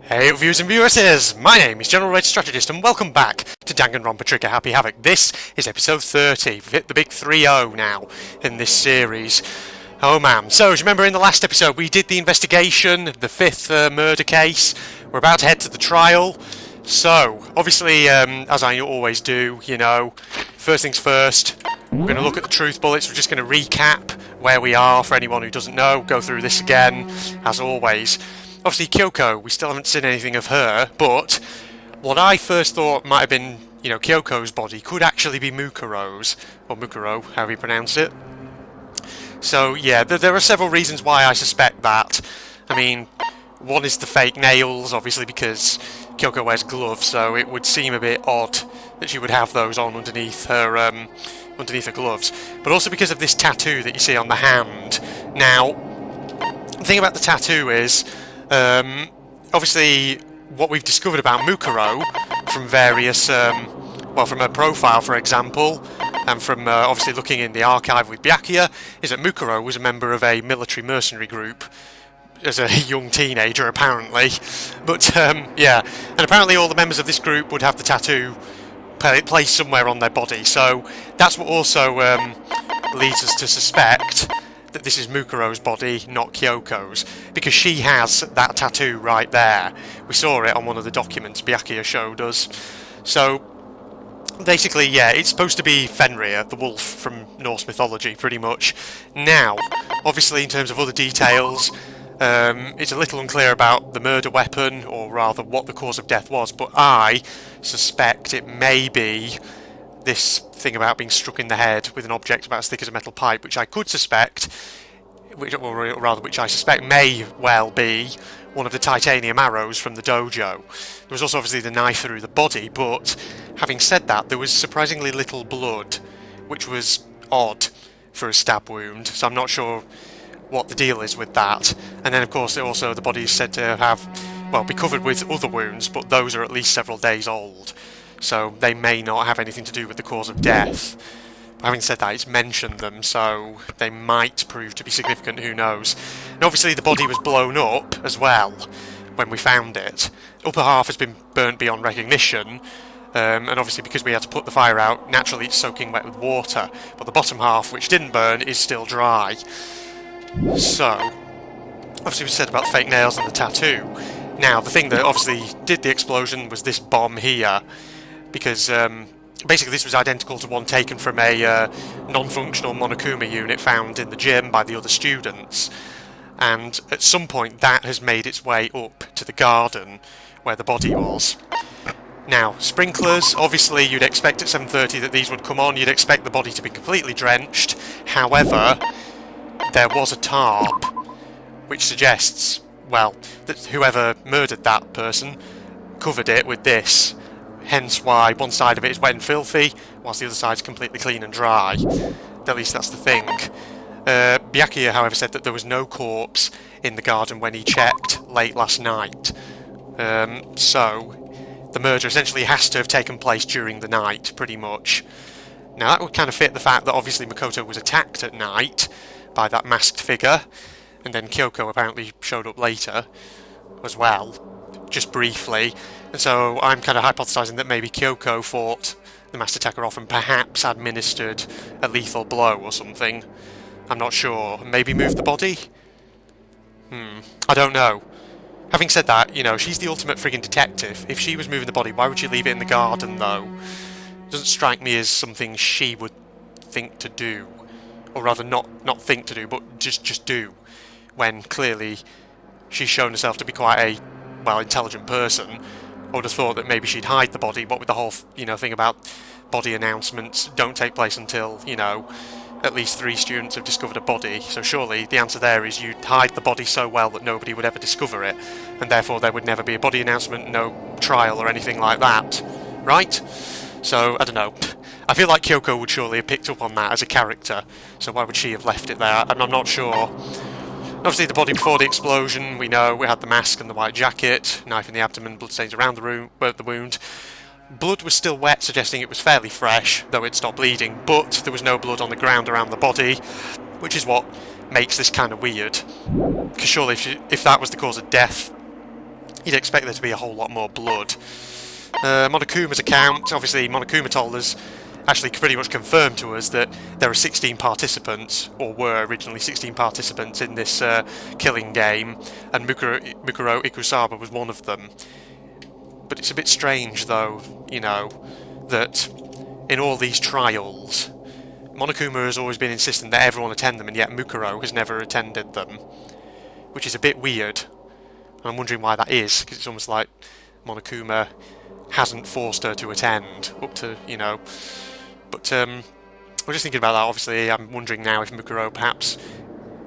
Hey viewers and viewresses, my name is General Red Strategist and welcome back to Danganronpa Trigger Happy Havoc. This is episode 30, we've hit the big 3-0 now in this series. Oh man, so as you remember in the last episode we did the investigation, the fifth murder case, we're about to head to the trial. So, obviously, as I always do, first things first, we're going to look at the truth bullets, we're just going to recap where we are for anyone who doesn't know, go through this again, as always. Obviously, Kyoko, we still haven't seen anything of her, but what I first thought might have been, Kyoko's body could actually be Mukuro's, or Mukuro, however you pronounce it. So, yeah, there are several reasons why I suspect that. I mean, one is the fake nails, obviously, because Kyoko wears gloves, so it would seem a bit odd that she would have those on underneath her gloves. But also because of this tattoo that you see on the hand. Now, the thing about the tattoo is, obviously, what we've discovered about Mukuro from various, from her profile, for example, and from obviously looking in the archive with Byakuya, is that Mukuro was a member of a military mercenary group as a young teenager, apparently. But, yeah, and apparently all the members of this group would have the tattoo placed somewhere on their body, so that's what also leads us to suspect that this is Mukuro's body, not Kyoko's, because she has that tattoo right there. We saw it on one of the documents Byakuya showed us. So, basically, yeah, it's supposed to be Fenrir, the wolf from Norse mythology, pretty much. Now, obviously, in terms of other details, it's a little unclear about the murder weapon, or rather what the cause of death was, but I suspect it may be this thing about being struck in the head with an object about as thick as a metal pipe, which I could suspect, which I suspect may well be one of the titanium arrows from the dojo. There was also obviously the knife through the body, but having said that, there was surprisingly little blood, which was odd for a stab wound, so I'm not sure what the deal is with that. And then of course also the body is said to be covered with other wounds, but those are at least several days old, so they may not have anything to do with the cause of death. Having said that, it's mentioned them, so they might prove to be significant, who knows. And obviously the body was blown up as well when we found it. The upper half has been burnt beyond recognition, and obviously because we had to put the fire out, naturally it's soaking wet with water, but the bottom half, which didn't burn, is still dry. So, obviously we said about the fake nails and the tattoo. Now, the thing that obviously did the explosion was this bomb here, because basically this was identical to one taken from a non-functional Monokuma unit found in the gym by the other students, and at some point that has made its way up to the garden where the body was. Now, sprinklers, obviously you'd expect at 7:30 that these would come on, you'd expect the body to be completely drenched, however, there was a tarp, which suggests, that whoever murdered that person covered it with this, hence why one side of it is wet and filthy, whilst the other side is completely clean and dry. At least that's the thing. Byakuya, however, said that there was no corpse in the garden when he checked late last night. So, the murder essentially has to have taken place during the night, pretty much. Now that would kind of fit the fact that obviously Makoto was attacked at night by that masked figure, and then Kyoko apparently showed up later as well, just briefly, and so I'm kind of hypothesising that maybe Kyoko fought the masked attacker off and perhaps administered a lethal blow or something. I'm not sure. Maybe moved the body? I don't know. Having said that, she's the ultimate friggin' detective. If she was moving the body, why would she leave it in the garden, though? It doesn't strike me as something she would think to do. Or rather, not think to do, but just do, when clearly she's shown herself to be quite a, intelligent person. I would have thought that maybe she'd hide the body, but with the whole, thing about body announcements don't take place until, at least 3 students have discovered a body, so surely the answer there is you'd hide the body so well that nobody would ever discover it, and therefore there would never be a body announcement, no trial or anything like that, right? So, I don't know. I feel like Kyoko would surely have picked up on that as a character, so why would she have left it there? I'm not sure. Obviously the body before the explosion, we know, we had the mask and the white jacket, knife in the abdomen, bloodstains around the wound. Blood was still wet, suggesting it was fairly fresh, though it stopped bleeding, but there was no blood on the ground around the body, which is what makes this kind of weird. Because surely if that was the cause of death, you'd expect there to be a whole lot more blood. Monokuma's account, obviously Monokuma told us, actually pretty much confirmed to us that there are 16 participants, or were originally 16 participants in this killing game, and Mukuro Ikusaba was one of them. But it's a bit strange though, you know, that in all these trials, Monokuma has always been insistent that everyone attend them, and yet Mukuro has never attended them, which is a bit weird. And I'm wondering why that is, because it's almost like Monokuma hasn't forced her to attend up to, you know. But we're just thinking about that. Obviously, I'm wondering now if Mukuro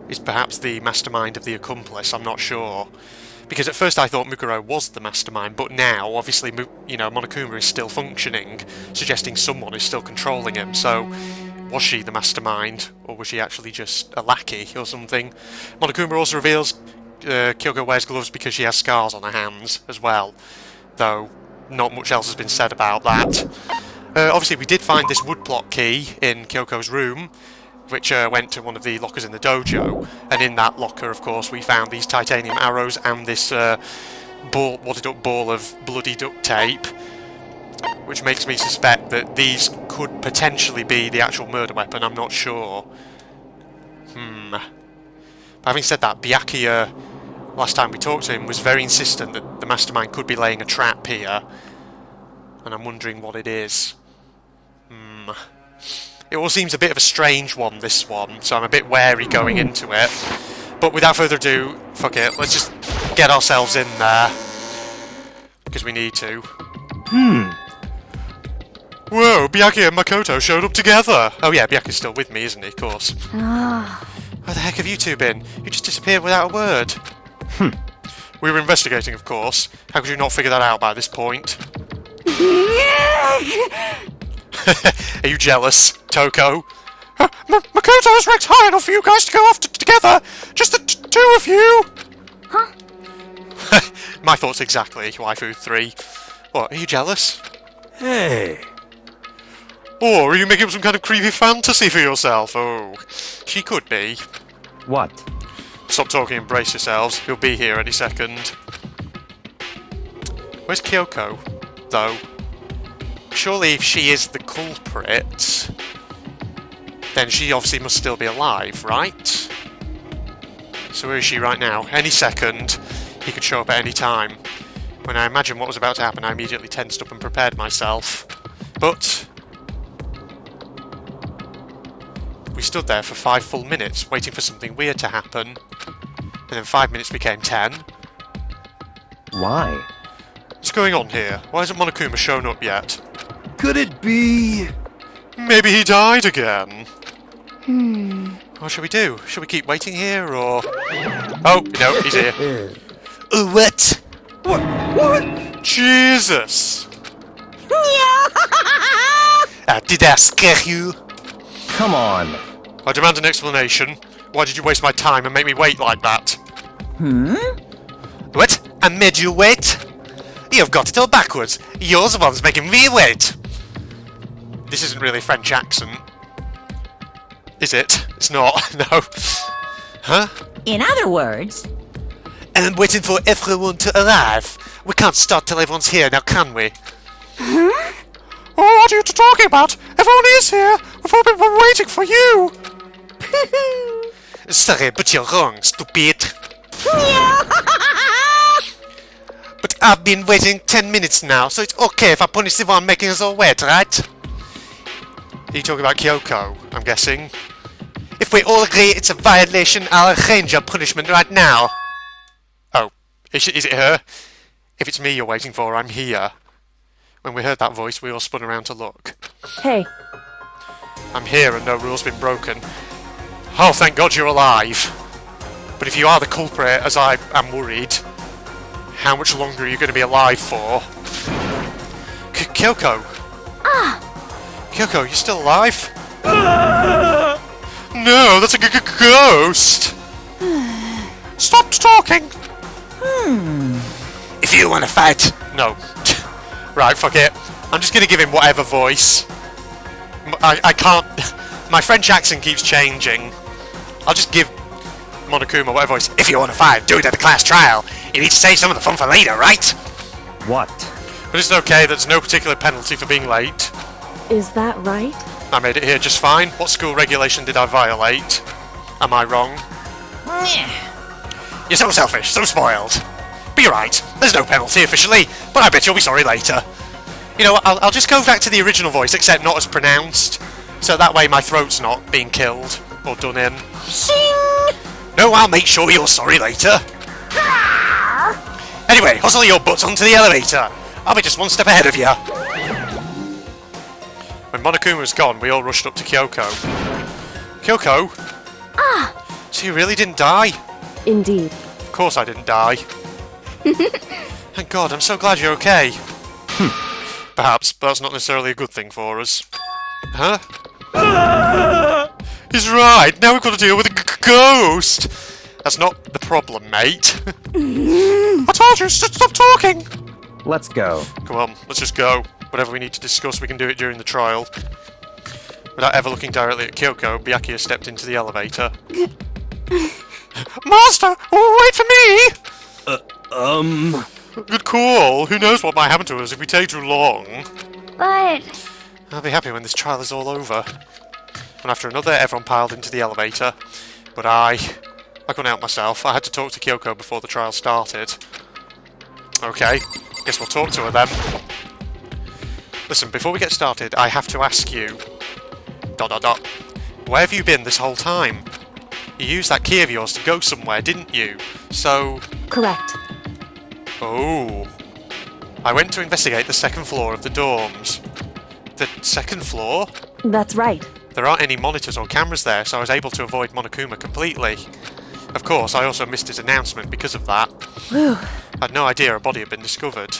is perhaps the mastermind of the accomplice. I'm not sure. Because at first I thought Mukuro was the mastermind, but now, obviously, you know, Monokuma is still functioning, suggesting someone is still controlling him. So, was she the mastermind, or was she actually just a lackey or something? Monokuma also reveals Kyoko wears gloves because she has scars on her hands as well, though not much else has been said about that. Obviously, we did find this woodblock key in Kyoko's room, which went to one of the lockers in the dojo, and in that locker, of course, we found these titanium arrows and this wadded up ball of bloody duct tape, which makes me suspect that these could potentially be the actual murder weapon. I'm not sure. But having said that, Byakuya, last time we talked to him, was very insistent that the mastermind could be laying a trap here, and I'm wondering what it is. It all seems a bit of a strange one, this one, so I'm a bit wary going into it. But without further ado, fuck it, let's just get ourselves in there, because we need to. Whoa, Byakuya and Makoto showed up together! Oh yeah, Byakuya's still with me, isn't he, of course. Where the heck have you two been? You just disappeared without a word. We were investigating, of course. How could you not figure that out by this point? Are you jealous, Toko? Makoto has ranked high enough for you guys to go off together! Just the two of you! Huh? My thoughts exactly, Waifu 3. What, are you jealous? Hey! Or are you making up some kind of creepy fantasy for yourself? Oh, she could be. What? Stop talking and brace yourselves. He'll be here any second. Where's Kyoko, though? Surely if she is the culprit, then she obviously must still be alive, right? So where is she right now? Any second, he could show up at any time. When I imagined what was about to happen, I immediately tensed up and prepared myself. But we stood there for 5 full minutes, waiting for something weird to happen. And then 5 minutes became 10. Why? What's going on here? Why hasn't Monokuma shown up yet? Could it be... Maybe he died again. What should we do? Should we keep waiting here, or... Oh, no, he's here. What? What? Jesus! Did I scare you? Come on. I demand an explanation. Why did you waste my time and make me wait like that? What? I made you wait? You've got it all backwards. You're the one's making me wait. This isn't really a French accent. Is it? It's not. No. Huh? In other words... I'm waiting for everyone to arrive. We can't start till everyone's here now, can we? Huh? Oh, what are you talking about? Everyone is here. We've all been waiting for you. Sorry, but you're wrong, stupid. But I've been waiting 10 minutes now, so it's okay if I punish the one making us all wait, right? Are you talking about Kyoko, I'm guessing? If we all agree it's a violation, I'll arrange your punishment right now. Oh, is it her? If it's me you're waiting for, I'm here. When we heard that voice, we all spun around to look. Hey. I'm here and no rule's been broken. Oh, thank God you're alive. But if you are the culprit, as I am worried, how much longer are you going to be alive for? Kyoko! Kyoko, you still alive? No, that's a ghost! Stop talking! If you want to fight... No. Right, fuck it. I'm just going to give him whatever voice. I can't... My French accent keeps changing. I'll just give Monokuma whatever voice. If you want to fight, do it at the class trial. You need to save some of the fun for later, right? What? But it's okay, there's no particular penalty for being late. Is that right? I made it here just fine. What school regulation did I violate? Am I wrong? You're so selfish, so spoiled. But you're right, there's no penalty officially, but I bet you'll be sorry later. You know, I'll just go back to the original voice, except not as pronounced, so that way my throat's not being killed or done in. Shing! No, I'll make sure you're sorry later. Anyway, hustle your butts onto the elevator. I'll be just one step ahead of you. When Monokuma was gone, we all rushed up to Kyoko. Kyoko? So you really didn't die? Indeed. Of course I didn't die. Thank God, I'm so glad you're okay. Perhaps, but that's not necessarily a good thing for us. Huh? He's right, now we've got to deal with a ghost! That's not the problem, mate. I told you, stop talking! Let's go. Come on, let's just go. Whatever we need to discuss, we can do it during the trial. Without ever looking directly at Kyoko, Byakuya stepped into the elevator. Master! Wait for me! Good call. Who knows what might happen to us if we take too long. But... I'll be happy when this trial is all over. One after another, everyone piled into the elevator. But I couldn't help myself. I had to talk to Kyoko before the trial started. Okay, guess we'll talk to her then. Listen, before we get started, I have to ask you... ... Where have you been this whole time? You used that key of yours to go somewhere, didn't you? So... Correct. Oh. I went to investigate the second floor of the dorms. The second floor? That's right. There aren't any monitors or cameras there, so I was able to avoid Monokuma completely. Of course, I also missed his announcement because of that. Whew. I had no idea a body had been discovered.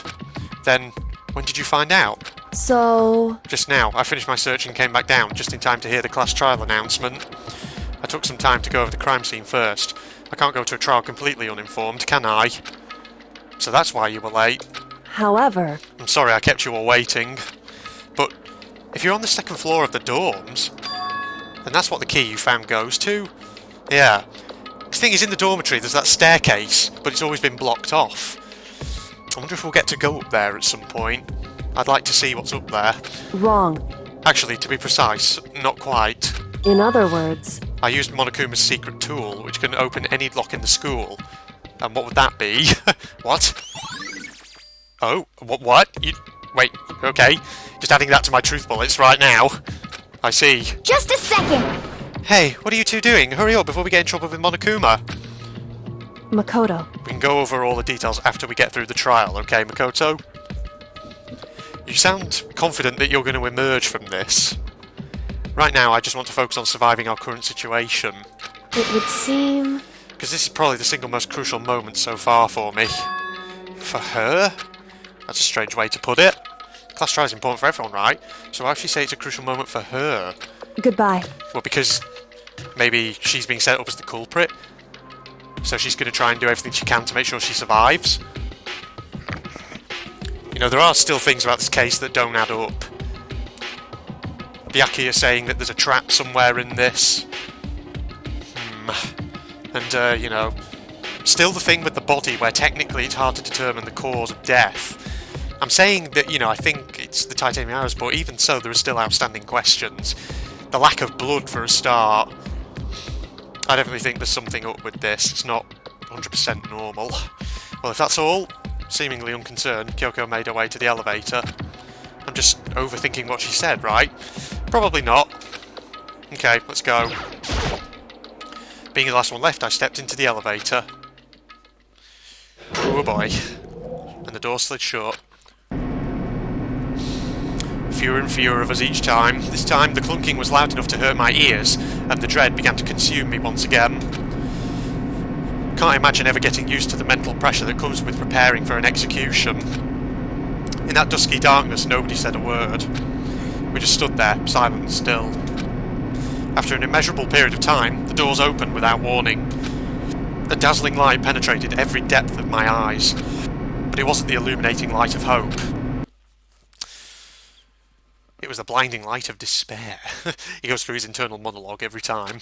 Then, when did you find out? So... Just now. I finished my search and came back down, just in time to hear the class trial announcement. I took some time to go over the crime scene first. I can't go to a trial completely uninformed, can I? So that's why you were late. However... I'm sorry I kept you all waiting. But if you're on the second floor of the dorms, then that's what the key you found goes to. Yeah. The thing is, in the dormitory there's that staircase, but it's always been blocked off. I wonder if we'll get to go up there at some point. I'd like to see what's up there. Wrong. Actually, to be precise, not quite. In other words... I used Monokuma's secret tool, which can open any lock in the school. And what would that be? What? Oh, what? You... Wait, okay. Just adding that to my truth bullets right now. I see. Just a second! Hey, what are you two doing? Hurry up before we get in trouble with Monokuma. Makoto. We can go over all the details after we get through the trial, okay, Makoto? You sound confident that you're going to emerge from this. Right now, I just want to focus on surviving our current situation. It would seem... Because this is probably the single most crucial moment so far for me. For her? That's a strange way to put it. Class trial is important for everyone, right? So why would she say it's a crucial moment for her? Goodbye. Well, because maybe she's being set up as the culprit. So she's going to try and do everything she can to make sure she survives. You know, there are still things about this case that don't add up. Byakuya saying that there's a trap somewhere in this. And, you know, still the thing with the body where technically it's hard to determine the cause of death. I'm saying that, you know, I think it's the titanium arrows, but even so, there are still outstanding questions. The lack of blood, for a start. I definitely think there's something up with this. It's not 100% normal. Well, if that's all, seemingly unconcerned, Kyoko made her way to the elevator. I'm just overthinking what she said, right? Probably not. Okay, let's go. Being the last one left, I stepped into the elevator. Oh boy. And the door slid shut. Fewer and fewer of us each time. This time, the clunking was loud enough to hurt my ears, and the dread began to consume me once again. Can't imagine ever getting used to the mental pressure that comes with preparing for an execution. In that dusky darkness, nobody said a word. We just stood there, silent and still. After an immeasurable period of time, the doors opened without warning. A dazzling light penetrated every depth of my eyes, but it wasn't the illuminating light of hope. It was the blinding light of despair. He goes through his internal monologue every time.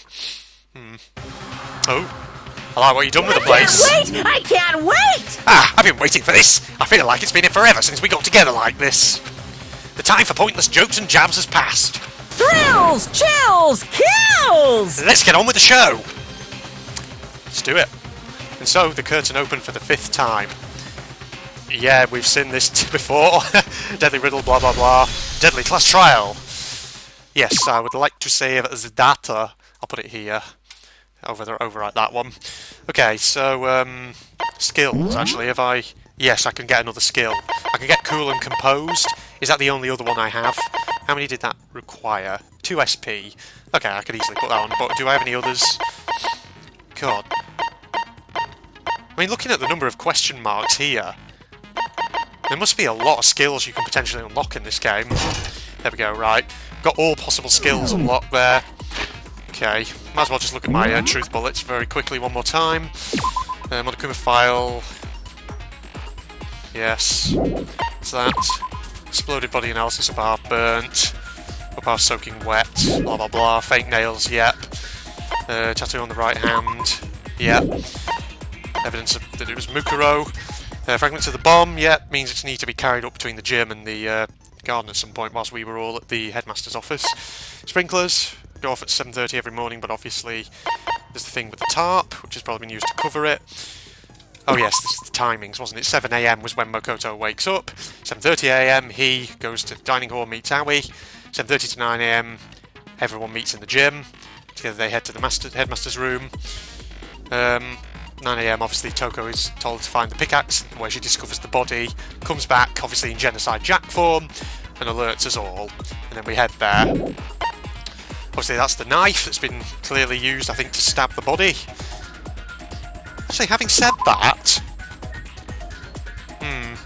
Oh, I like what you've done with the place. Wait! I can't wait! Ah, I've been waiting for this. I feel like it's been here forever since we got together like this. The time for pointless jokes and jabs has passed. Thrills, chills, kills! Let's get on with the show. Let's do it. And so the curtain opened for the 5th time. Yeah, we've seen this before. Deadly riddle, blah blah blah. Deadly class trial. Yes, I would like to save the data. I'll put it here. Overwrite that one. Okay, so skills. Actually, if I yes, I can get another skill. I can get cool and composed. Is that the only other one I have? How many did that require? 2 SP. Okay, I could easily put that on. But do I have any others? God. I mean, looking at the number of question marks here, there must be a lot of skills you can potentially unlock in this game. There we go. Right, got all possible skills unlocked there. Okay, might as well just look at my truth bullets very quickly one more time. Monokuma file. Yes. What's that? Exploded body analysis of our burnt. Up our soaking wet. Blah blah blah. Fake nails, yep. Tattoo on the right hand. Yep. Evidence that it was Mukuro. Fragments of the bomb, yep. Means it needs to be carried up between the gym and the garden at some point whilst we were all at the headmaster's office. Sprinklers. Go off at 7:30 every morning, but obviously there's the thing with the tarp, which has probably been used to cover it. Oh yes, this is the timings, wasn't it? 7 AM was when Makoto wakes up. 7:30 AM, he goes to the dining hall, meets Aoi. 7:30 to 9 AM, everyone meets in the gym. Together they head to the headmaster's room. 9 AM, obviously Toko is told to find the pickaxe, where she discovers the body, comes back, obviously in Genocide Jack form, and alerts us all. And then we head there. Obviously that's the knife that's been clearly used, I think, to stab the body. Actually, having said that... I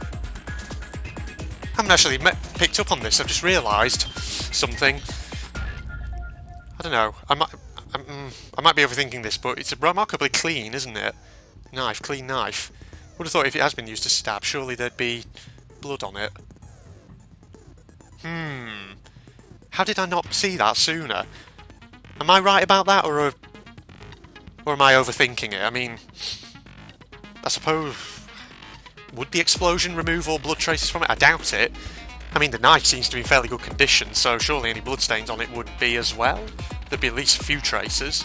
haven't actually picked up on this, I've just realised something. I don't know, I might be overthinking this, but it's remarkably clean, isn't it? Knife, clean knife. Would have thought if it has been used to stab, surely there'd be blood on it. How did I not see that sooner? Am I right about that, or am I overthinking it? I mean, I suppose... Would the explosion remove all blood traces from it? I doubt it. I mean, the knife seems to be in fairly good condition, so surely any bloodstains on it would be as well. There'd be at least a few traces.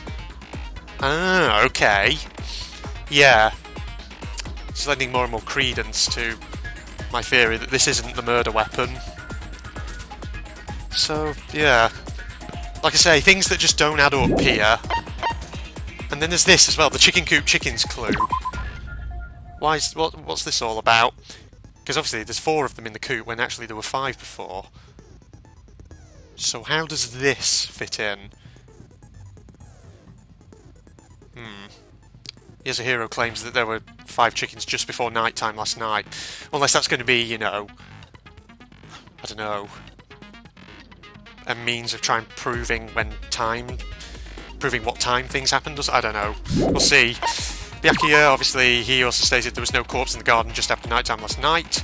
Ah, okay. Yeah. It's lending more and more credence to my theory that this isn't the murder weapon. So, yeah. Like I say, things that just don't add up here. And then there's this as well, the chicken coop chickens clue. What's this all about? Because obviously there's 4 of them in the coop when actually there were 5 before. So how does this fit in? Yasuhiro claims that there were 5 chickens just before night time last night. Unless that's going to be, you know... I don't know... a means of trying proving what time things happened. I don't know. We'll see. Byakuya, obviously, he also stated there was no corpse in the garden just after night time last night,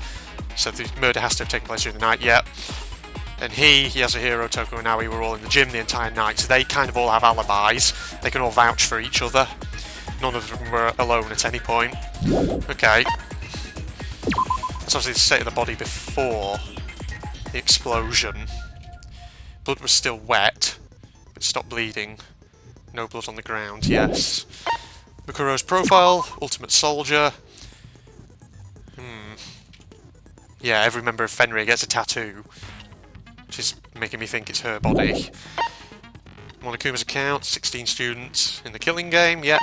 so the murder has to have taken place during the night, yet. And he, Yasuhiro, Toko and Aoi were all in the gym the entire night, so they kind of all have alibis. They can all vouch for each other. None of them were alone at any point. Okay. That's obviously the state of the body before the explosion. Blood was still wet, but stopped bleeding. No blood on the ground, yes. Mukuro's profile, Ultimate Soldier. Yeah, every member of Fenrir gets a tattoo, which is making me think it's her body. Monokuma's account, 16 students in the killing game, yeah.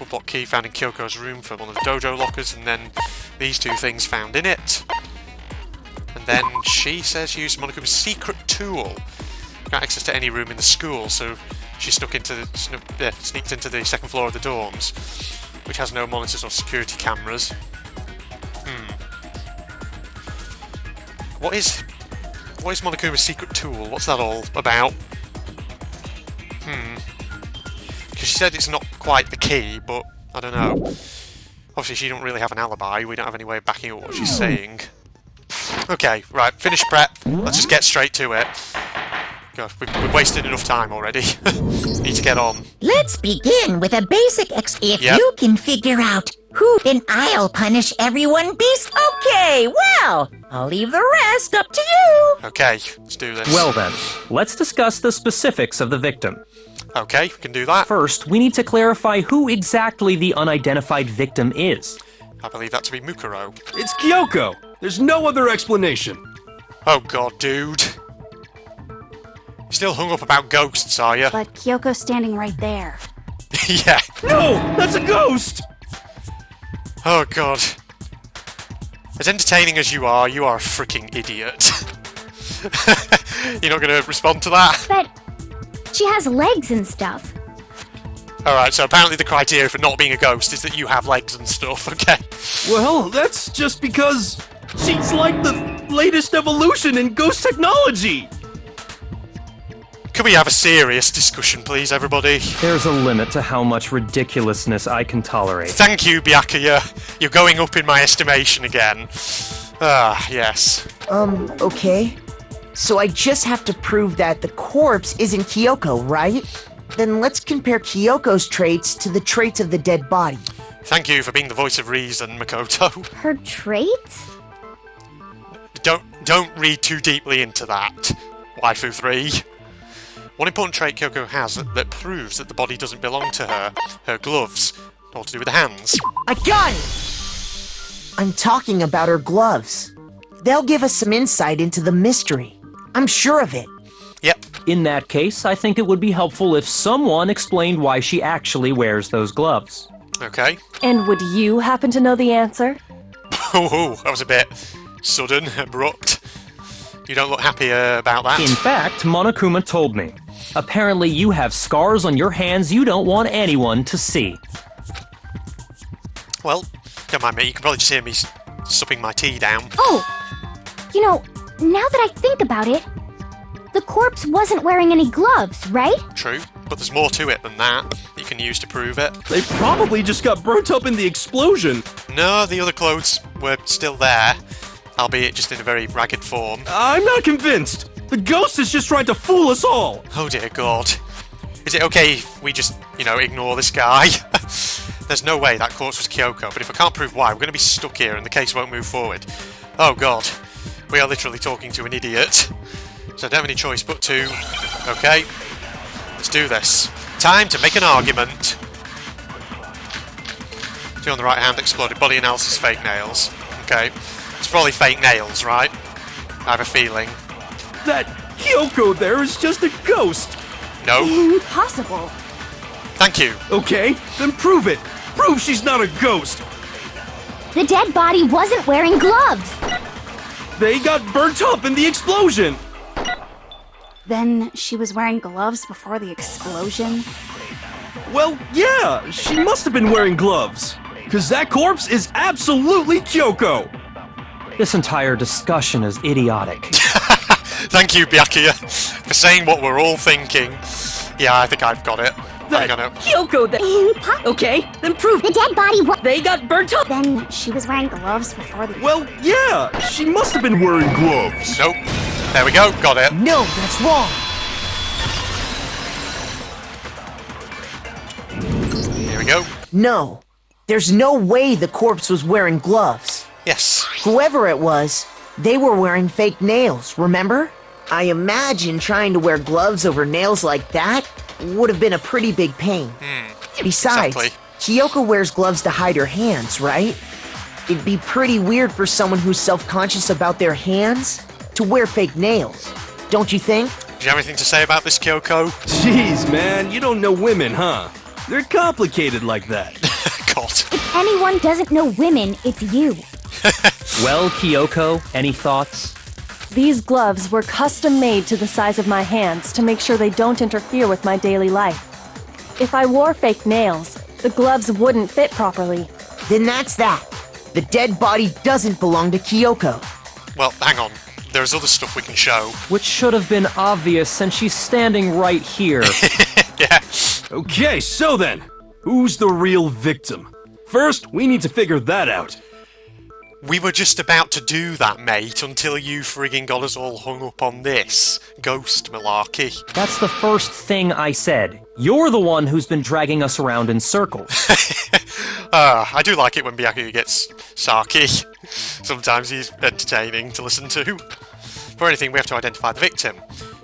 Woodblock key found in Kyoko's room for one of the dojo lockers, and then these 2 things found in it. And then she says she used Monokuma's secret tool. Got access to any room in the school, so she sneaked into the 2nd floor of the dorms, which has no monitors or security cameras. What is Monokuma's secret tool? What's that all about? Because she said it's not quite the key, but I don't know. Obviously she don't really have an alibi, we don't have any way of backing up what she's saying. Okay, right, finish prep, let's just get straight to it. God, we've wasted enough time already. Need to get on. Let's begin with a basic If Yep. you can figure out who, then I'll punish everyone Okay, well, I'll leave the rest up to you. Okay, let's do this. Well then, let's discuss the specifics of the victim. Okay, we can do that. First, we need to clarify who exactly the unidentified victim is. I believe that to be Mukuro. It's Kyoko. There's no other explanation. Oh god, dude. Still hung up about ghosts, are you? But Kyoko's standing right there. Yeah. No, that's a ghost! Oh god. As entertaining as you are a freaking idiot. You're not going to respond to that? But she has legs and stuff. Alright, so apparently the criteria for not being a ghost is that you have legs and stuff, okay? Well, that's just because she's like the latest evolution in ghost technology. Can we have a serious discussion, please, everybody? There's a limit to how much ridiculousness I can tolerate. Thank you, Byakuya. You're going up in my estimation again. Ah, yes. Okay. So I just have to prove that the corpse isn't Kyoko, right? Then let's compare Kyoko's traits to the traits of the dead body. Thank you for being the voice of reason, Makoto. Her traits? Don't read too deeply into that, Waifu 3. One important trait Kyoko has that proves that the body doesn't belong to her. Her gloves. All to do with the hands. I got it! I'm talking about her gloves. They'll give us some insight into the mystery. I'm sure of it. Yep. In that case, I think it would be helpful if someone explained why she actually wears those gloves. Okay. And would you happen to know the answer? Oh, that was a bit sudden, abrupt. You don't look happy about that. In fact, Monokuma told me. Apparently you have scars on your hands you don't want anyone to see. Well, don't mind me, you can probably just hear me supping my tea down. Oh! You know, now that I think about it, the corpse wasn't wearing any gloves, right? True, but there's more to it than that you can use to prove it. They probably just got burnt up in the explosion. No, the other clothes were still there, albeit just in a very ragged form. I'm not convinced. The ghost is just trying to fool us all. Oh dear God. Is it okay if we just, ignore this guy? There's no way that corpse was Kyoko, but if I can't prove why, we're going to be stuck here and the case won't move forward. Oh God. We are literally talking to an idiot. So I don't have any choice but to... Okay. Let's do this. Time to make an argument. Two on the right hand exploded. Body analysis fake nails. Okay. It's probably fake nails, right? I have a feeling. That Kyoko there is just a ghost. No. Possible. Thank you. Okay, then prove it. Prove she's not a ghost. The dead body wasn't wearing gloves. They got burnt up in the explosion. Then she was wearing gloves before the explosion? Well, yeah, she must have been wearing gloves. Because that corpse is absolutely Kyoko. This entire discussion is idiotic. Thank you, Byakuya, for saying what we're all thinking. Yeah, I think I've got it. That I got it. Kyoko that... Okay, then prove The dead body they got burnt up. Then she was wearing gloves before the... Well, yeah, she must have been wearing gloves. Nope. There we go. Got it. No, that's wrong. Here we go. No. There's no way the corpse was wearing gloves. Yes. Whoever it was, they were wearing fake nails, remember? I imagine trying to wear gloves over nails like that would have been a pretty big pain. Besides, exactly. Kyoko wears gloves to hide her hands, right? It'd be pretty weird for someone who's self-conscious about their hands to wear fake nails. Don't you think? Do you have anything to say about this, Kyoko? Jeez, man, you don't know women, huh? They're complicated like that. God. If anyone doesn't know women, it's you. Well, Kyoko, any thoughts? These gloves were custom made to the size of my hands to make sure they don't interfere with my daily life. If I wore fake nails, the gloves wouldn't fit properly. Then that's that. The dead body doesn't belong to Kyoko. Well, hang on. There's other stuff we can show. Which should have been obvious since she's standing right here. Yeah. Okay, so then, who's the real victim? First, we need to figure that out. We were just about to do that, mate, until you frigging got us all hung up on this ghost malarkey. That's the first thing I said. You're the one who's been dragging us around in circles. I do like it when Byakuya gets sarky. Sometimes he's entertaining to listen to. For anything, we have to identify the victim.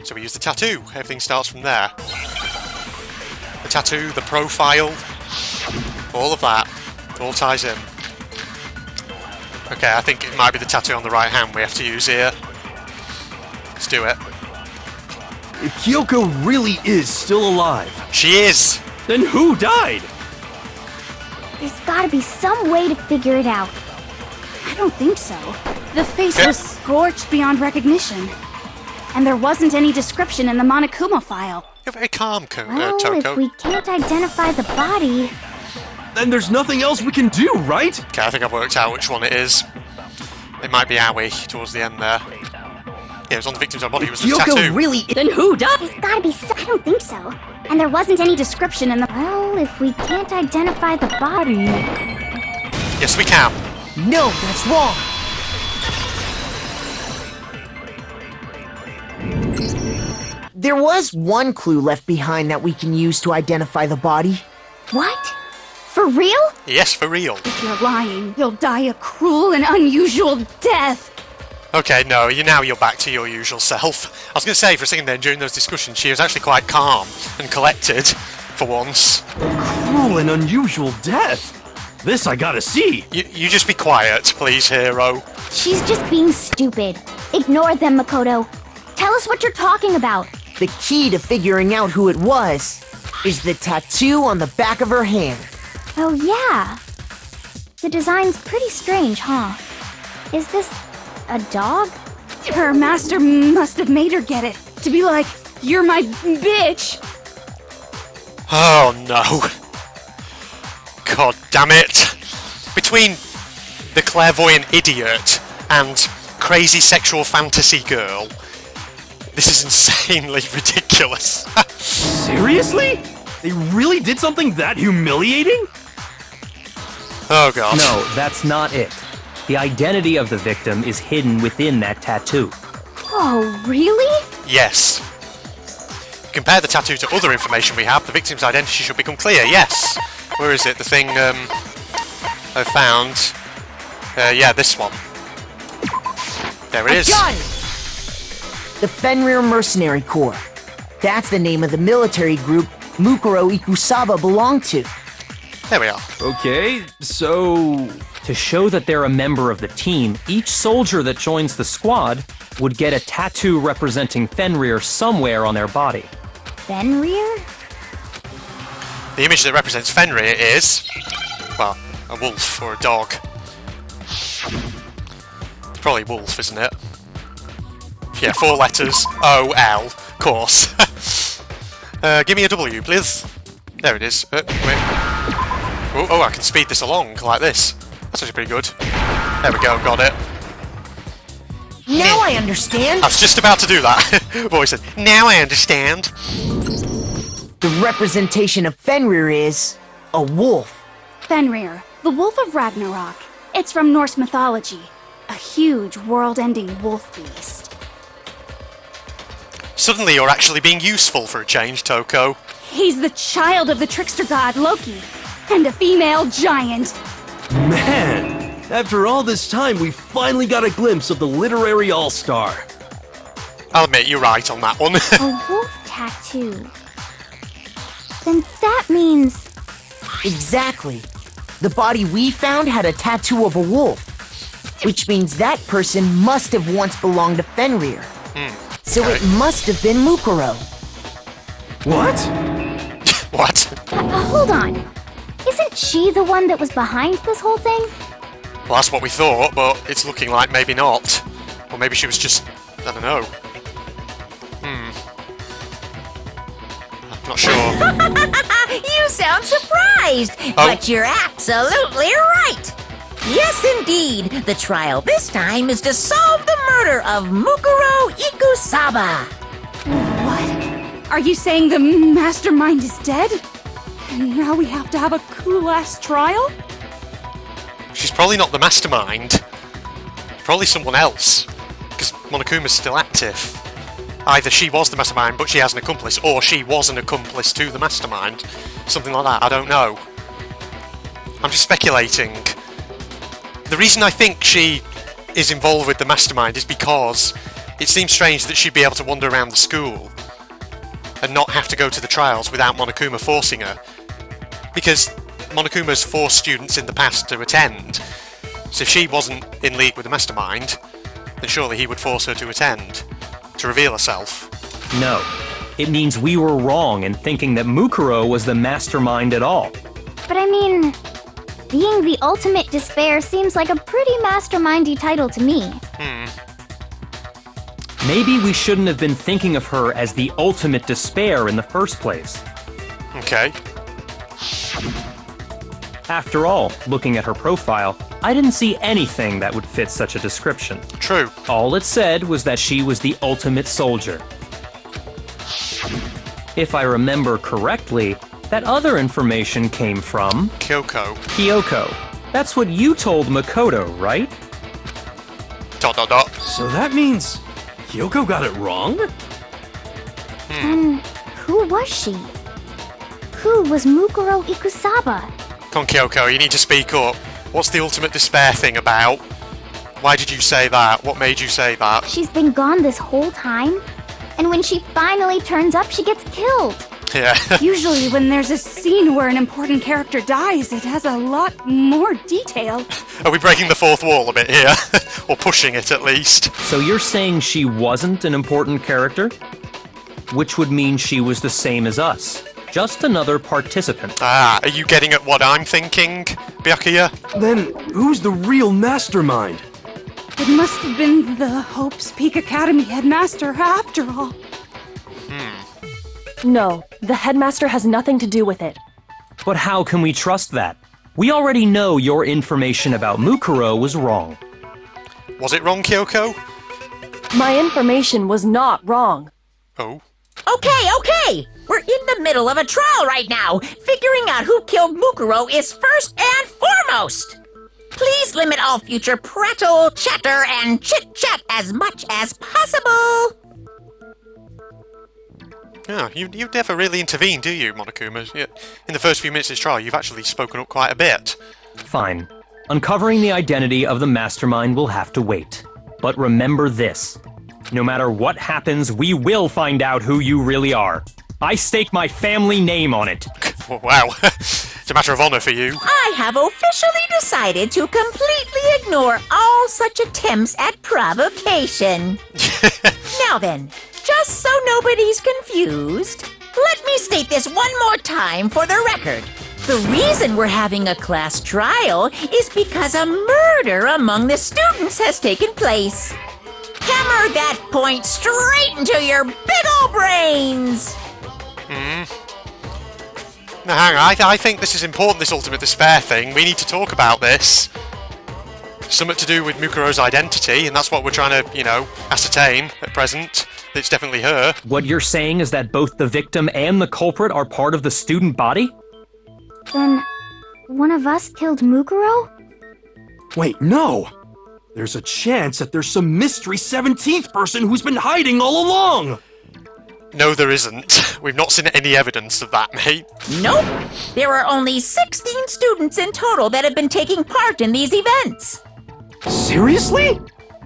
So we use the tattoo. Everything starts from there. The tattoo, the profile, all of that, all ties in. Okay, I think it might be the tattoo on the right hand we have to use here. Let's do it. If Kyoko really is still alive, She is! then who died? There's gotta be some way to figure it out. I don't think so. The face Yeah. was scorched beyond recognition. And there wasn't any description in the Monokuma file. You're very calm, Well, Toko. if we can't identify the body... Then there's nothing else we can do, right? Okay, I think I've worked out which one it is. It might be Aoi towards the end there. Yeah, it was on the victim's own body, it was the Kyoko tattoo. really Then who died? There's gotta be I don't think so. And there wasn't any description in the... Well, if we can't identify the body... Yes, we can. No, that's wrong. There was one clue left behind that we can use to identify the body. What? For real? Yes, for real. If you're lying, you'll die a cruel and unusual death. Okay, no, you're back to your usual self. I was going to say, for a second then, during those discussions, she was actually quite calm and collected, for once. Cruel and unusual death. This I gotta see. You just be quiet, please, hero. She's just being stupid. Ignore them, Makoto. Tell us what you're talking about. The key to figuring out who it was is the tattoo on the back of her hand. Oh, yeah. The design's pretty strange, huh? Is this a dog? Her master must have made her get it. To be like, you're my bitch. Oh, no. God damn it. Between the clairvoyant idiot and crazy sexual fantasy girl, this is insanely ridiculous. Seriously? They really did something that humiliating? Oh, God. No, that's not it. The identity of the victim is hidden within that tattoo. Oh, really? Yes. Compare the tattoo to other information we have, the victim's identity should become clear, yes. Where is it? The thing I found. Yeah, this one. There it is. Got it! The Fenrir Mercenary Corps. That's the name of the military group Mukuro Ikusaba belonged to. There we are. Okay, so... To show that they're a member of the team, each soldier that joins the squad would get a tattoo representing Fenrir somewhere on their body. Fenrir? The image that represents Fenrir is, well, a wolf or a dog. It's probably wolf, isn't it? Yeah, 4 letters. O-L, of course. Give me a W, please. There it is. Wait. Oh, I can speed this along like this. That's actually pretty good. There we go, got it. Now I understand. I was just about to do that. Voice said, now I understand. The representation of Fenrir is a wolf. Fenrir, the wolf of Ragnarok. It's from Norse mythology. A huge, world-ending wolf beast. Suddenly you're actually being useful for a change, Toko. He's the child of the trickster god Loki, and a female giant. Man, after all this time, we finally got a glimpse of the literary all-star. I'll admit, you're right on that one. A wolf tattoo. Then that means... Exactly. The body we found had a tattoo of a wolf, which means that person must have once belonged to Fenrir. So it must have been Mukuro. What? What? hold on. Isn't she the one that was behind this whole thing? Well, that's what we thought, but it's looking like maybe not. Or maybe she was just... I don't know. Not sure. You sound surprised, but you're absolutely right. Yes, indeed. The trial this time is to solve the murder of Mukuro Ikusaba. What? Are you saying the mastermind is dead? And now we have to have a cool-ass trial? She's probably not the mastermind. Probably someone else, because Monokuma's still active. Either she was the mastermind, but she has an accomplice, or she was an accomplice to the mastermind. Something like that, I don't know. I'm just speculating. The reason I think she is involved with the mastermind is because it seems strange that she'd be able to wander around the school and not have to go to the trials without Monokuma forcing her. Because Monokuma's forced students in the past to attend, so if she wasn't in league with the mastermind, then surely he would force her to attend, to reveal herself. No. It means we were wrong in thinking that Mukuro was the mastermind at all. But I mean, being the ultimate despair seems like a pretty mastermindy title to me. Maybe we shouldn't have been thinking of her as the ultimate despair in the first place. Okay. After all, looking at her profile, I didn't see anything that would fit such a description. True. All it said was that she was the ultimate soldier. If I remember correctly, that other information came from... Kyoko. Kyoko. That's what you told Makoto, right? ... So that means Kyoko got it wrong? And who was she? Who was Mukuro Ikusaba? Come on, Kyoko, you need to speak up. What's the ultimate despair thing about? Why did you say that? What made you say that? She's been gone this whole time, and when she finally turns up, she gets killed. Yeah. Usually when there's a scene where an important character dies, it has a lot more detail. Are we breaking the fourth wall a bit here? Or pushing it, at least? So you're saying she wasn't an important character? Which would mean she was the same as us. Just another participant. Ah, are you getting at what I'm thinking, Byakuya? Then who's the real mastermind? It must have been the Hope's Peak Academy headmaster after all. No, the headmaster has nothing to do with it. But how can we trust that? We already know your information about Mukuro was wrong. Was it wrong, Kyoko? My information was not wrong. Oh. Okay. We're in the middle of a trial right now. Figuring out who killed Mukuro is first and foremost. Please limit all future prattle, chatter, and chit-chat as much as possible. Yeah, you never really intervened, do you, Monokuma? In the first few minutes of this trial, you've actually spoken up quite a bit. Fine. Uncovering the identity of the mastermind will have to wait. But remember this. No matter what happens, we will find out who you really are. I stake my family name on it. Wow. It's a matter of honor for you. I have officially decided to completely ignore all such attempts at provocation. Now then, just so nobody's confused, let me state this one more time for the record. The reason we're having a class trial is because a murder among the students has taken place. Hammer that point straight into your big ol' brains! Now, hang on, I think this is important, this ultimate despair thing. We need to talk about this. Something to do with Mukuro's identity, and that's what we're trying to, ascertain at present. It's definitely her. What you're saying is that both the victim and the culprit are part of the student body? Then, one of us killed Mukuro? Wait, no! There's a chance that there's some mystery 17th person who's been hiding all along! No, there isn't. We've not seen any evidence of that, mate. Nope. There are only 16 students in total that have been taking part in these events. Seriously?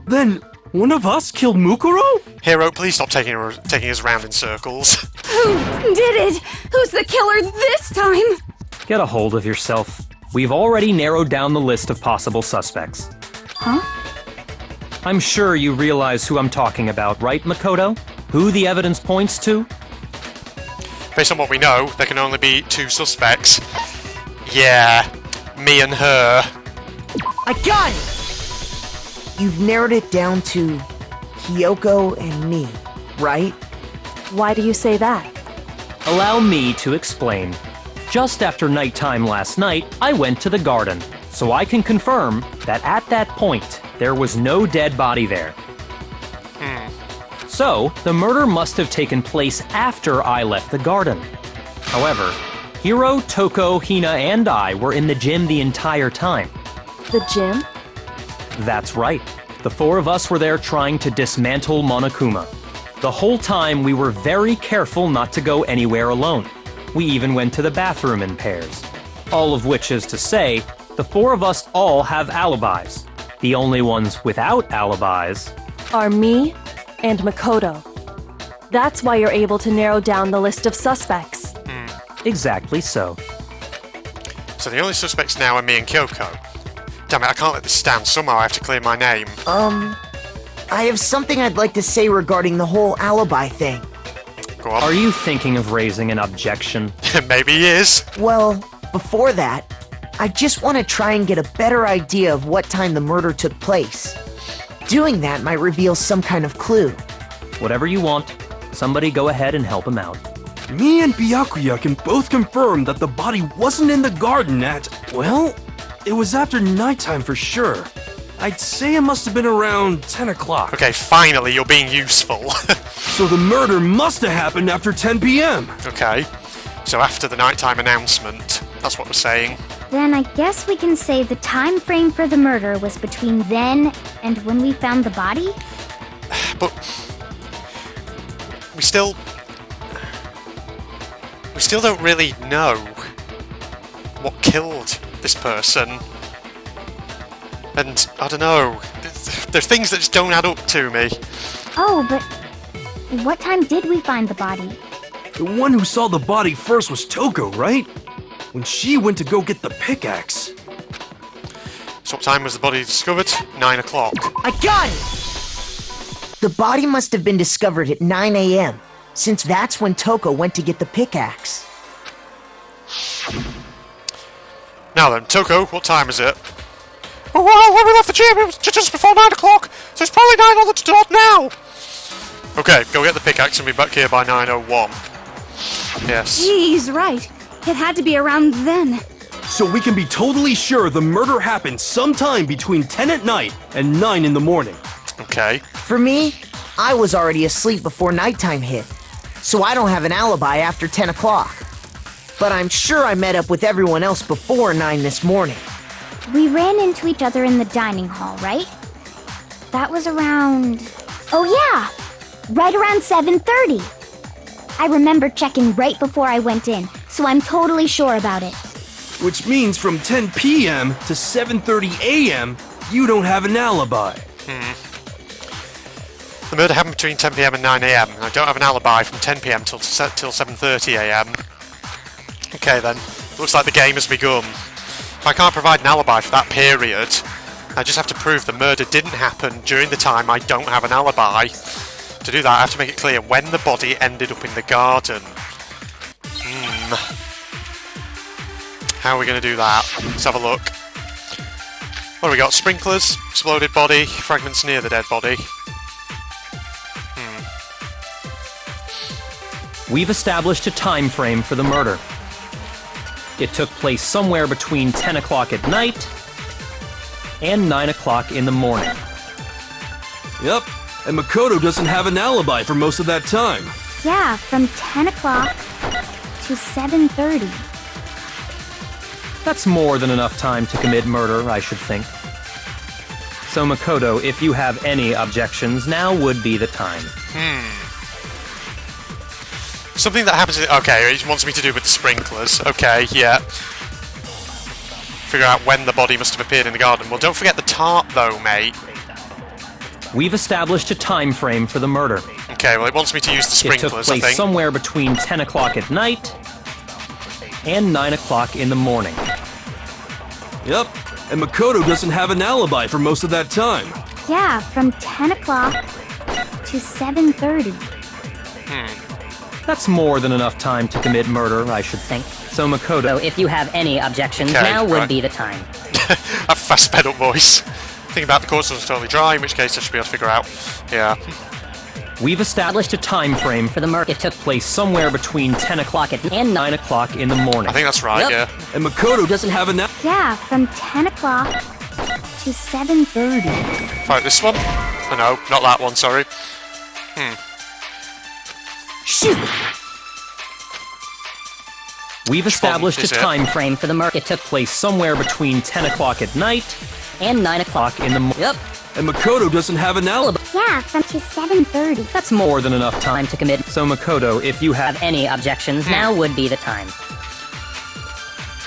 Then one of us killed Mukuro? Hero, please stop taking us around in circles. Who did it? Who's the killer this time? Get a hold of yourself. We've already narrowed down the list of possible suspects. Huh? I'm sure you realize who I'm talking about, right, Makoto? Who the evidence points to? Based on what we know, there can only be two suspects. Yeah, me and her. I got it! You've narrowed it down to Kyoko and me, right? Why do you say that? Allow me to explain. Just after nighttime last night, I went to the garden, so I can confirm that at that point, there was no dead body there. So, the murder must have taken place after I left the garden. However, Hiro, Toko, Hina, and I were in the gym the entire time. The gym? That's right. The four of us were there trying to dismantle Monokuma. The whole time we were very careful not to go anywhere alone. We even went to the bathroom in pairs. All of which is to say, the four of us all have alibis. The only ones without alibis Are me and Makoto. That's why you're able to narrow down the list of suspects. exactly so. So the only suspects now are me and Kyoko. Damn it, I can't let this stand. Somehow I have to clear my name. I have something I'd like to say regarding the whole alibi thing. Go on. Are you thinking of raising an objection? Maybe he is. Well, before that, I just want to try and get a better idea of what time the murder took place. Doing that might reveal some kind of clue. Whatever you want. Somebody go ahead and help him out. Me and Byakuya can both confirm that the body wasn't in the garden at, well, it was after nighttime for sure. I'd say it must have been around 10 o'clock. Okay, finally, you're being useful. So the murder must have happened after 10 p.m. Okay, so after the nighttime announcement, that's what we're saying. Then I guess we can say the time frame for the murder was between then and when we found the body? But we still don't really know what killed this person. And I don't know, there's things that just don't add up to me. Oh, but what time did we find the body? The one who saw the body first was Toko, right? When she went to go get the pickaxe. So what time was the body discovered? 9 o'clock. I got it! The body must have been discovered at 9 a.m., since that's when Toko went to get the pickaxe. Now then, Toko, what time is it? Oh, well, when we left the gym, it was just before 9 o'clock, so it's probably 9 on the dot now. Okay, go get the pickaxe and be back here by 9:01. Yes. He's right. It had to be around then. So we can be totally sure the murder happened sometime between 10 at night and 9 in the morning. Okay. For me, I was already asleep before nighttime hit, so I don't have an alibi after 10 o'clock. But I'm sure I met up with everyone else before 9 this morning. We ran into each other in the dining hall, right? That was around... Oh yeah! Right around 7:30. I remember checking right before I went in, so I'm totally sure about it. Which means from 10 p.m. to 7:30 a.m., you don't have an alibi. The murder happened between 10 p.m. and 9 a.m. I don't have an alibi from 10 p.m. till 7:30 a.m. Okay then, looks like the game has begun. If I can't provide an alibi for that period, I just have to prove the murder didn't happen during the time I don't have an alibi. To do that, I have to make it clear when the body ended up in the garden. How are we going to do that? Let's have a look. What do we got? Sprinklers, exploded body, fragments near the dead body. We've established a time frame for the murder. It took place somewhere between 10 o'clock at night and 9 o'clock in the morning. Yep, and Makoto doesn't have an alibi for most of that time. Yeah, from 10 o'clock to 7:30. That's more than enough time to commit murder, I should think. So Makoto, if you have any objections, now would be the time. Something that happens... Okay, he wants me to do with the sprinklers. Okay, yeah. Figure out when the body must have appeared in the garden. Well, don't forget the tarp, though, mate. We've established a time frame for the murder. Okay, well, it wants me to use the It took sprinklers, I place think. somewhere between 10 o'clock at night and 9 o'clock in the morning. Yep, and Makoto doesn't have an alibi for most of that time. Yeah, from 10 o'clock to 7:30. That's more than enough time to commit murder, I should think. So Makoto, If you have any objections, Okay, now would right. be the time. A fast sped up voice. Think about the course was totally dry, in which case I should be able to figure out. Yeah. we've established a time frame for the murder. It took place somewhere between 10 o'clock and 9 o'clock in the morning. I think that's right, Yep. yeah. And Makoto doesn't have an alibi. Yeah, from 10 o'clock to 7:30. Right, this one? Oh, no, not that one, sorry. Shoot! We've established is a it? time frame for the murder. It took place somewhere between 10 o'clock at night And 9 o'clock. in the morning. Yep. And Makoto doesn't have an alibi. Yeah, from to 7:30. That's more than enough time. To commit. So Makoto, if you have... Any objections, now would be the time.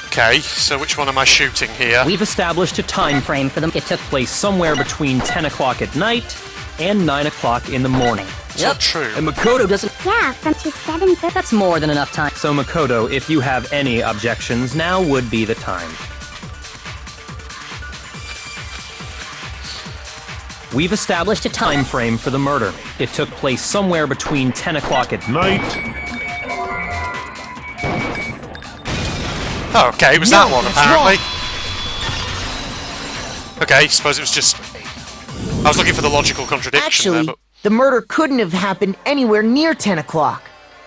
Okay, so which one am I shooting here? We've established a time frame for them. It took place somewhere between 10 o'clock at night and 9 o'clock in the morning. It's not true. And Makoto doesn't... Yeah, from to 7:30. That's more than enough time. So Makoto, if you have any objections, now would be the time. We've established a time frame for the murder. It took place somewhere between 10 o'clock at night. Oh, okay, it was that one, apparently. Okay, suppose it was just... I was looking for the logical contradiction Actually, there, but... the murder couldn't have happened anywhere near 10 o'clock.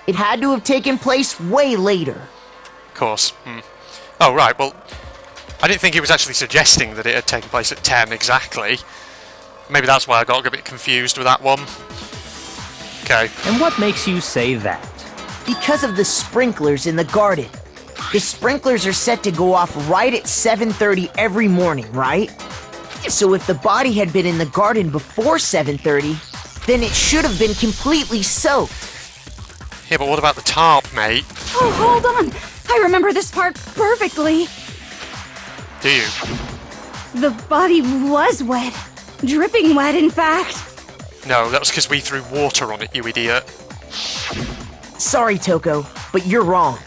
It had to have taken place way later. Of course. Oh, right, well... I didn't think he was actually suggesting that it had taken place at 10 exactly. Maybe that's why I got a bit confused with that one. Okay. And what makes you say that? Because of the sprinklers in the garden. The sprinklers are set to go off right at 7:30 every morning, right? So if the body had been in the garden before 7:30, then it should have been completely soaked. Yeah, but what about the tarp, mate? Oh, hold on. I remember this part perfectly. Do you? The body was wet. Dripping wet, in fact. No, that was because we threw water on it, you idiot. Sorry, Toko, but you're wrong.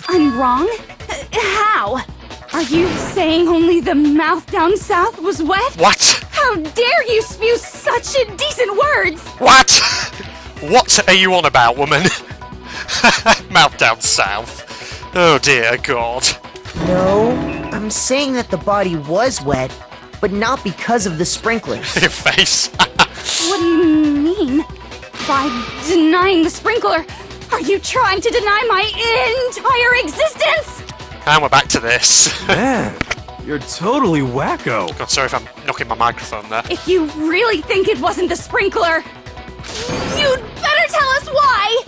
I'm wrong? How? Are you saying only the mouth down south was wet? What? How dare you spew such indecent words? What? What are you on about, woman? Mouth down south. Oh dear God. No, I'm saying that the body was wet, but not because of the sprinklers. Your face. What do you mean? By denying the sprinkler, are you trying to deny my entire existence? And we're back to this. Man, you're totally wacko. God, sorry if I'm knocking my microphone there. If you really think it wasn't the sprinkler, you'd better tell us why!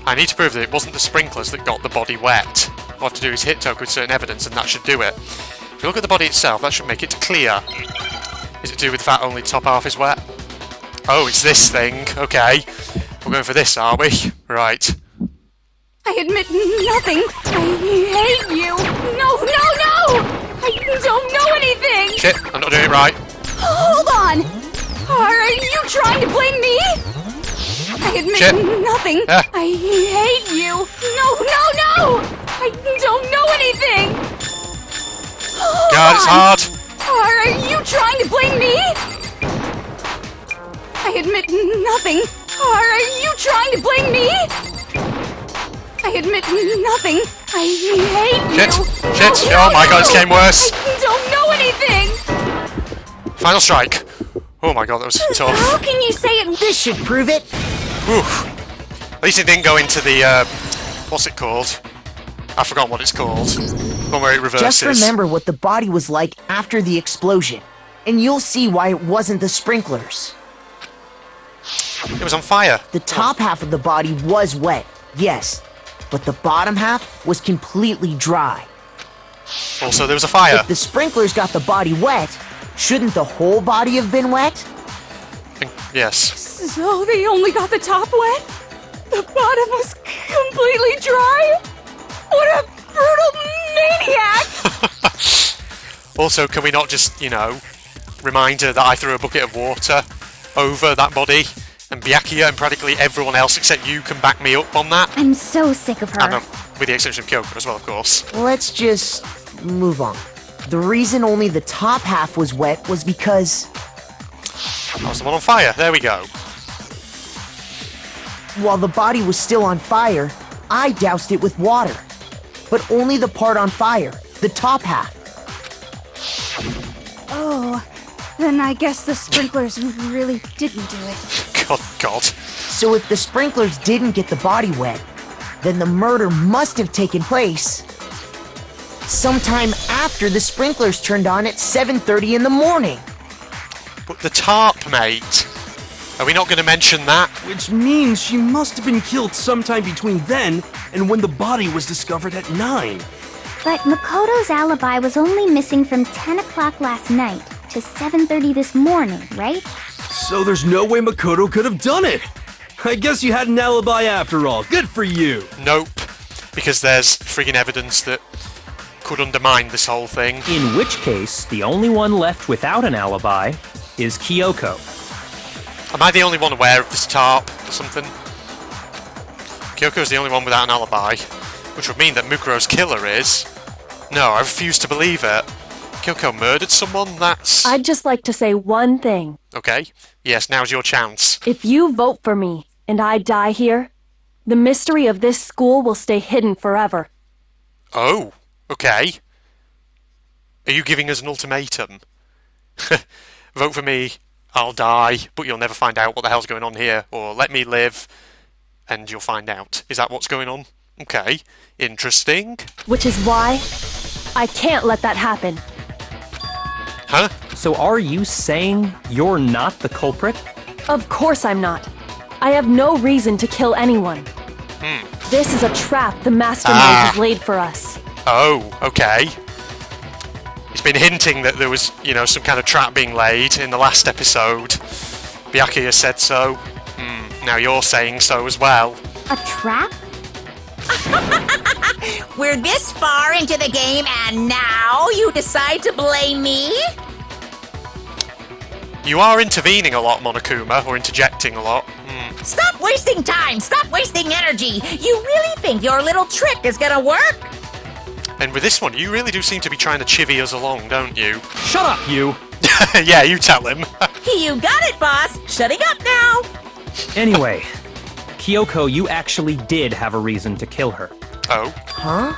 I need to prove that it wasn't the sprinklers that got the body wet. All I have to do is hit Toke with certain evidence and that should do it. If you look at the body itself, that should make it clear. Is it to do with the fact only the top half is wet? Oh, it's this thing. Okay. We're going for this, are we? Right. I admit nothing. I hate you. No! I don't know anything. Shit, I'm not doing it right. Hold on. Are you trying to blame me? I admit Shit. nothing. Ah. I hate you. No! I don't know anything. Hold God, it's on. hard. Are you trying to blame me? I admit nothing. Are you trying to blame me? I admit nothing. I hate you. Shit. Oh my God, it's getting worse. I don't know anything. Final strike. Oh my God, that was tough. How can you say it? This should prove it. Oof. At least it didn't go into the, what's it called? I've forgotten what it's called. The one where it reverses. Just remember what the body was like after the explosion, and you'll see why it wasn't the sprinklers. It was on fire. The top half of the body was wet, yes, but the bottom half was completely dry. Also, there was a fire. If the sprinklers got the body wet, shouldn't the whole body have been wet? Yes. So they only got the top wet? The bottom was completely dry? What a brutal maniac! Also, can we not just, remind her that I threw a bucket of water over that body? And Byakuya and practically everyone else except you can back me up on that? I'm so sick of her. And with the exception of Kyoko as well, of course. Let's just move on. The reason only the top half was wet was because... That was the one on fire. There we go. While the body was still on fire, I doused it with water. But only the part on fire, the top half. Oh, then I guess the sprinklers really didn't do it. God. So if the sprinklers didn't get the body wet, then the murder must have taken place sometime after the sprinklers turned on at 7:30 in the morning. But the tarp, mate. Are we not going to mention that? Which means she must have been killed sometime between then and when the body was discovered at 9. But Makoto's alibi was only missing from 10 o'clock last night. to 7:30 this morning, right? So there's no way Makoto could have done it. I guess you had an alibi after all. Good for you. Nope. Because there's friggin' evidence that could undermine this whole thing. In which case, the only one left without an alibi is Kyoko. Am I the only one aware of this tarp or something? Kyoko's the only one without an alibi, which would mean that Mukuro's killer is... No, I refuse to believe it. Kyoko murdered someone? That's... I'd just like to say one thing. Okay. Yes, now's your chance. If you vote for me and I die here, the mystery of this school will stay hidden forever. Oh, okay. Are you giving us an ultimatum? Vote for me, I'll die, but you'll never find out what the hell's going on here. Or let me live, and you'll find out. Is that what's going on? Okay, interesting. Which is why I can't let that happen. Huh? So are you saying you're not the culprit? Of course I'm not. I have no reason to kill anyone. This is a trap the mastermind has laid for us. Oh, okay. He's been hinting that there was, you know, some kind of trap being laid in the last episode. Byakuya said so. Now you're saying so as well. A trap? We're this far into the game and now you decide to blame me? You are intervening a lot, Monokuma, or interjecting a lot. Stop wasting time! Stop wasting energy! You really think your little trick is gonna work? And with this one, you really do seem to be trying to chivvy us along, don't you? Shut up, you! Yeah, you tell him. You got it, boss! Shutting up now! Anyway, Kyoko, you actually did have a reason to kill her. Oh? Huh?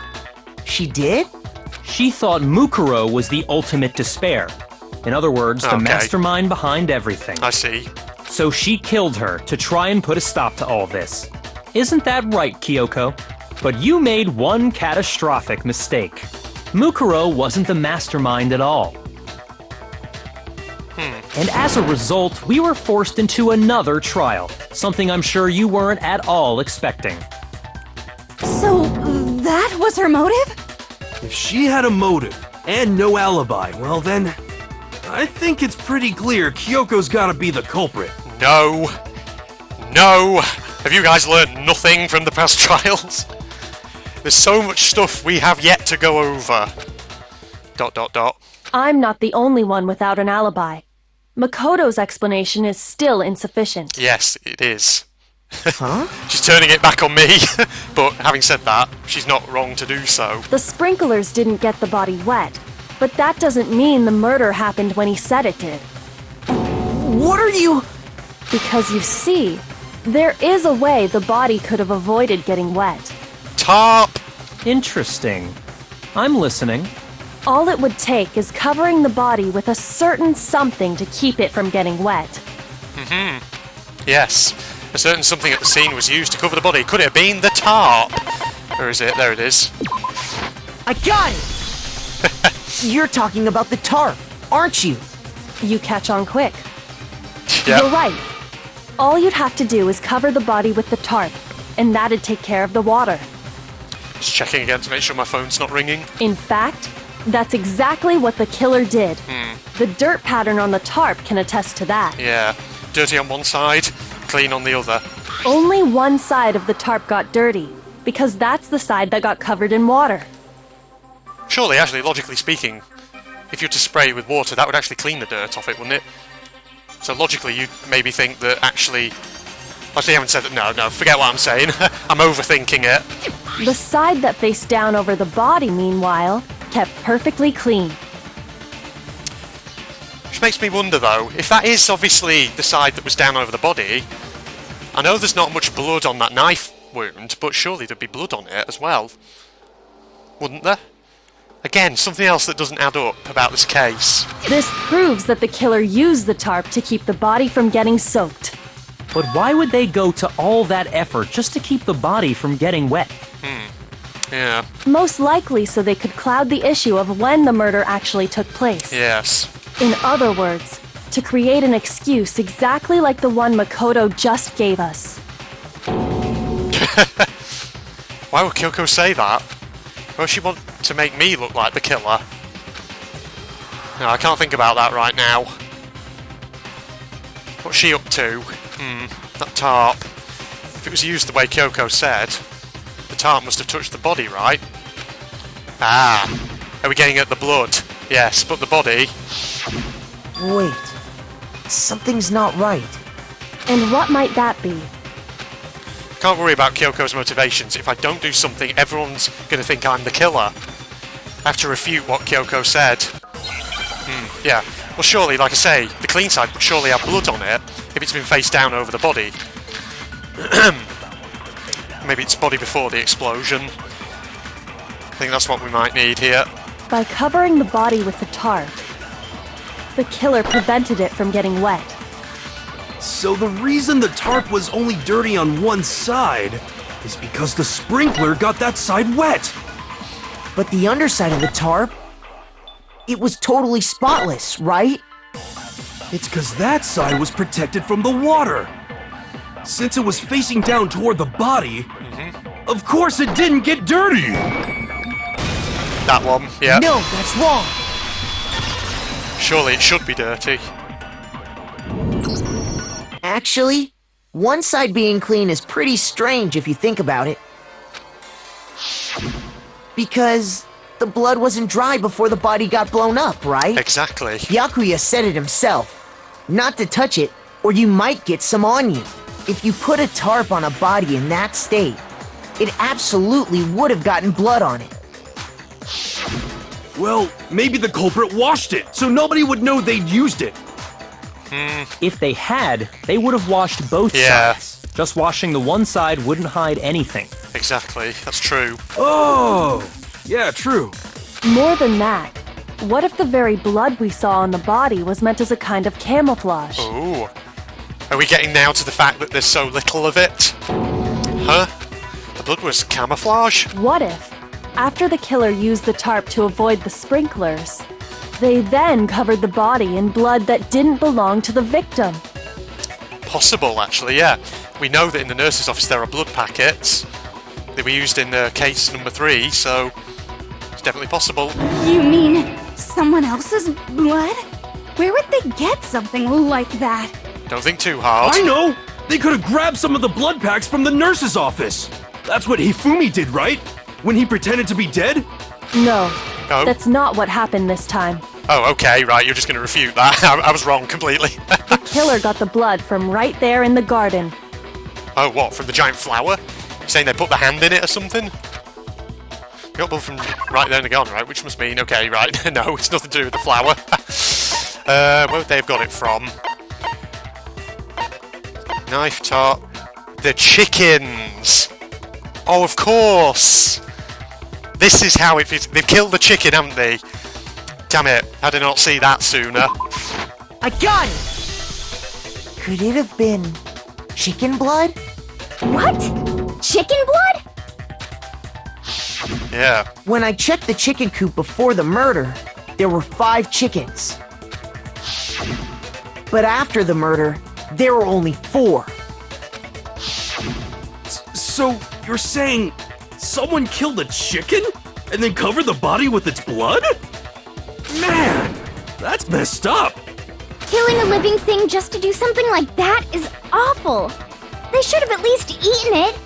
She did? She thought Mukuro was the ultimate despair. In other words, the Okay. mastermind behind everything. I see. So she killed her to try and put a stop to all this. Isn't that right, Kyoko? But you made one catastrophic mistake. Mukuro wasn't the mastermind at all. And as a result, we were forced into another trial, something I'm sure you weren't at all expecting. So, that was her motive? If she had a motive and no alibi, well then, I think it's pretty clear Kyoko's gotta be the culprit. No. No. Have you guys learned nothing from the past trials? There's so much stuff we have yet to go over. ... I'm not the only one without an alibi. Makoto's explanation is still insufficient. Yes, it is. Huh? She's turning it back on me. But having said that, she's not wrong to do so. The sprinklers didn't get the body wet, but that doesn't mean the murder happened when he said it did. What are you... Because you see, there is a way the body could have avoided getting wet. Tarp! Interesting. I'm listening. All it would take is covering the body with a certain something to keep it from getting wet. Yes. A certain something at the scene was used to cover the body. Could it have been the tarp? Or is it? There it is. I got it! You're talking about the tarp, aren't you? You catch on quick. Yep. You're right. All you'd have to do is cover the body with the tarp, and that'd take care of the water. Just checking again to make sure my phone's not ringing. In fact, that's exactly what the killer did. The dirt pattern on the tarp can attest to that. Yeah. Dirty on one side, clean on the other. Only one side of the tarp got dirty, because that's the side that got covered in water. Surely, actually, logically speaking, if you were to spray with water, that would actually clean the dirt off it, wouldn't it? So logically, you'd maybe think that actually... Actually, I haven't said that. No, forget what I'm saying. I'm overthinking it. The side that faced down over the body, meanwhile, kept perfectly clean. Which makes me wonder, though, if that is obviously the side that was down over the body, I know there's not much blood on that knife wound, but surely there'd be blood on it as well. Wouldn't there? Again, something else that doesn't add up about this case. This proves that the killer used the tarp to keep the body from getting soaked. But why would they go to all that effort just to keep the body from getting wet? Yeah. Most likely so they could cloud the issue of when the murder actually took place. Yes. In other words, to create an excuse exactly like the one Makoto just gave us. Why would Kyoko say that? Well, she want to make me look like the killer. No, I can't think about that right now. What's she up to? That tarp. If it was used the way Kyoko said, the tarp must have touched the body, right? Ah. Are we getting at the blood? Yes, but the body... Wait. Something's not right. And what might that be? Can't worry about Kyoko's motivations. If I don't do something, everyone's going to think I'm the killer. I have to refute what Kyoko said. Yeah. Well, surely, like I say, the clean side would surely have blood on it if it's been face down over the body. Maybe it's body before the explosion. I think that's what we might need here. By covering the body with the tarp, the killer prevented it from getting wet. So the reason the tarp was only dirty on one side is because the sprinkler got that side wet. But the underside of the tarp, it was totally spotless, right? It's because that side was protected from the water. Since it was facing down toward the body, of course it didn't get dirty. That one, yeah. No, that's wrong. Surely it should be dirty. Actually, one side being clean is pretty strange if you think about it. Because the blood wasn't dry before the body got blown up, right? Exactly. Byakuya said it himself. Not to touch it, or you might get some on you. If you put a tarp on a body in that state, it absolutely would have gotten blood on it. Well, maybe the culprit washed it, so nobody would know they'd used it. If they had, they would have washed both sides. Just washing the one side wouldn't hide anything. Exactly, that's true. Oh, yeah, true. More than that, what if the very blood we saw on the body was meant as a kind of camouflage? Ooh. Are we getting now to the fact that there's so little of it? Huh? The blood was camouflage? What if, after the killer used the tarp to avoid the sprinklers, they then covered the body in blood that didn't belong to the victim? Possible, actually, yeah. We know that in the nurse's office there are blood packets that were used in case number 3, so it's definitely possible. You mean someone else's blood? Where would they get something like that? Don't think too hard. I know! They could have grabbed some of the blood packs from the nurse's office. That's what Hifumi did, right? When he pretended to be dead? No, Oh. that's not what happened this time. Oh, okay, right, you're just going to refute that. I was wrong completely. The killer got the blood from right there in the garden. Oh, what, from the giant flower? You're saying they put the hand in it or something? You got blood from right there in the garden, right? Which must mean, okay, right, no, it's nothing to do with the flower. Where would they have got it from? Knife top. The chickens! Oh, of course! This is how it fits. They've killed the chicken, haven't they? Damn it, how did I not see that sooner? I got it! Could it have been chicken blood? What? Chicken blood? Yeah. When I checked the chicken coop before the murder, there were 5 chickens. But after the murder, there were only 4. So, you're saying someone killed a chicken and then covered the body with its blood? Man, that's messed up. Killing a living thing just to do something like that is awful. They should have at least eaten it.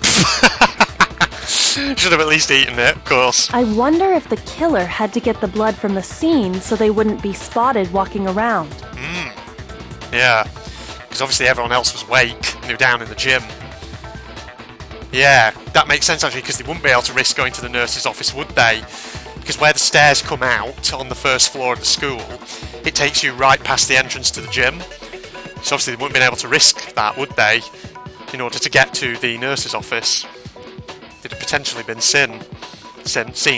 Should have at least eaten it, of course. I wonder if the killer had to get the blood from the scene so they wouldn't be spotted walking around. Yeah. Because obviously everyone else was awake and they were down in the gym. Yeah, that makes sense actually, because they wouldn't be able to risk going to the nurse's office, would they? Because where the stairs come out on the first floor of the school, it takes you right past the entrance to the gym. So obviously they wouldn't have been able to risk that, would they? In order to get to the nurse's office. It'd have potentially been seen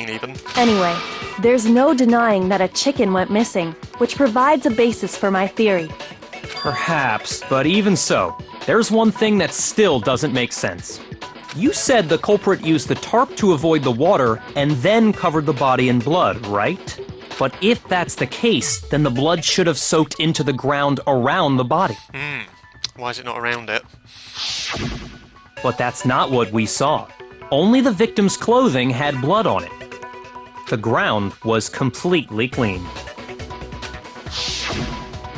even. Anyway, there's no denying that a chicken went missing, which provides a basis for my theory. Perhaps, but even so, there's one thing that still doesn't make sense. You said the culprit used the tarp to avoid the water and then covered the body in blood, right? But if that's the case, then the blood should have soaked into the ground around the body. Why is it not around it? But that's not what we saw. Only the victim's clothing had blood on it. The ground was completely clean.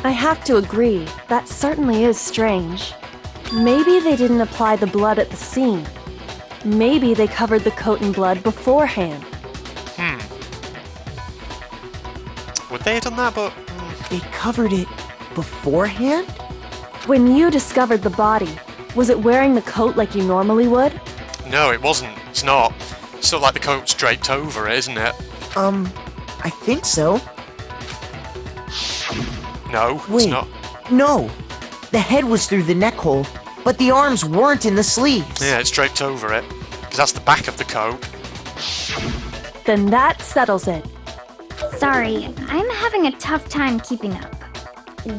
I have to agree, that certainly is strange. Maybe they didn't apply the blood at the scene. Maybe they covered the coat in blood beforehand. Would they have done that, but... They covered it beforehand? When you discovered the body, was it wearing the coat like you normally would? No, it wasn't. It's not. It's sort of like the coat's draped over it, isn't it? I think so. No, Wait, it's not. no. The head was through the neck hole, but the arms weren't in the sleeves. Yeah, it's draped over it. Because that's the back of the coat. Then that settles it. Sorry, I'm having a tough time keeping up.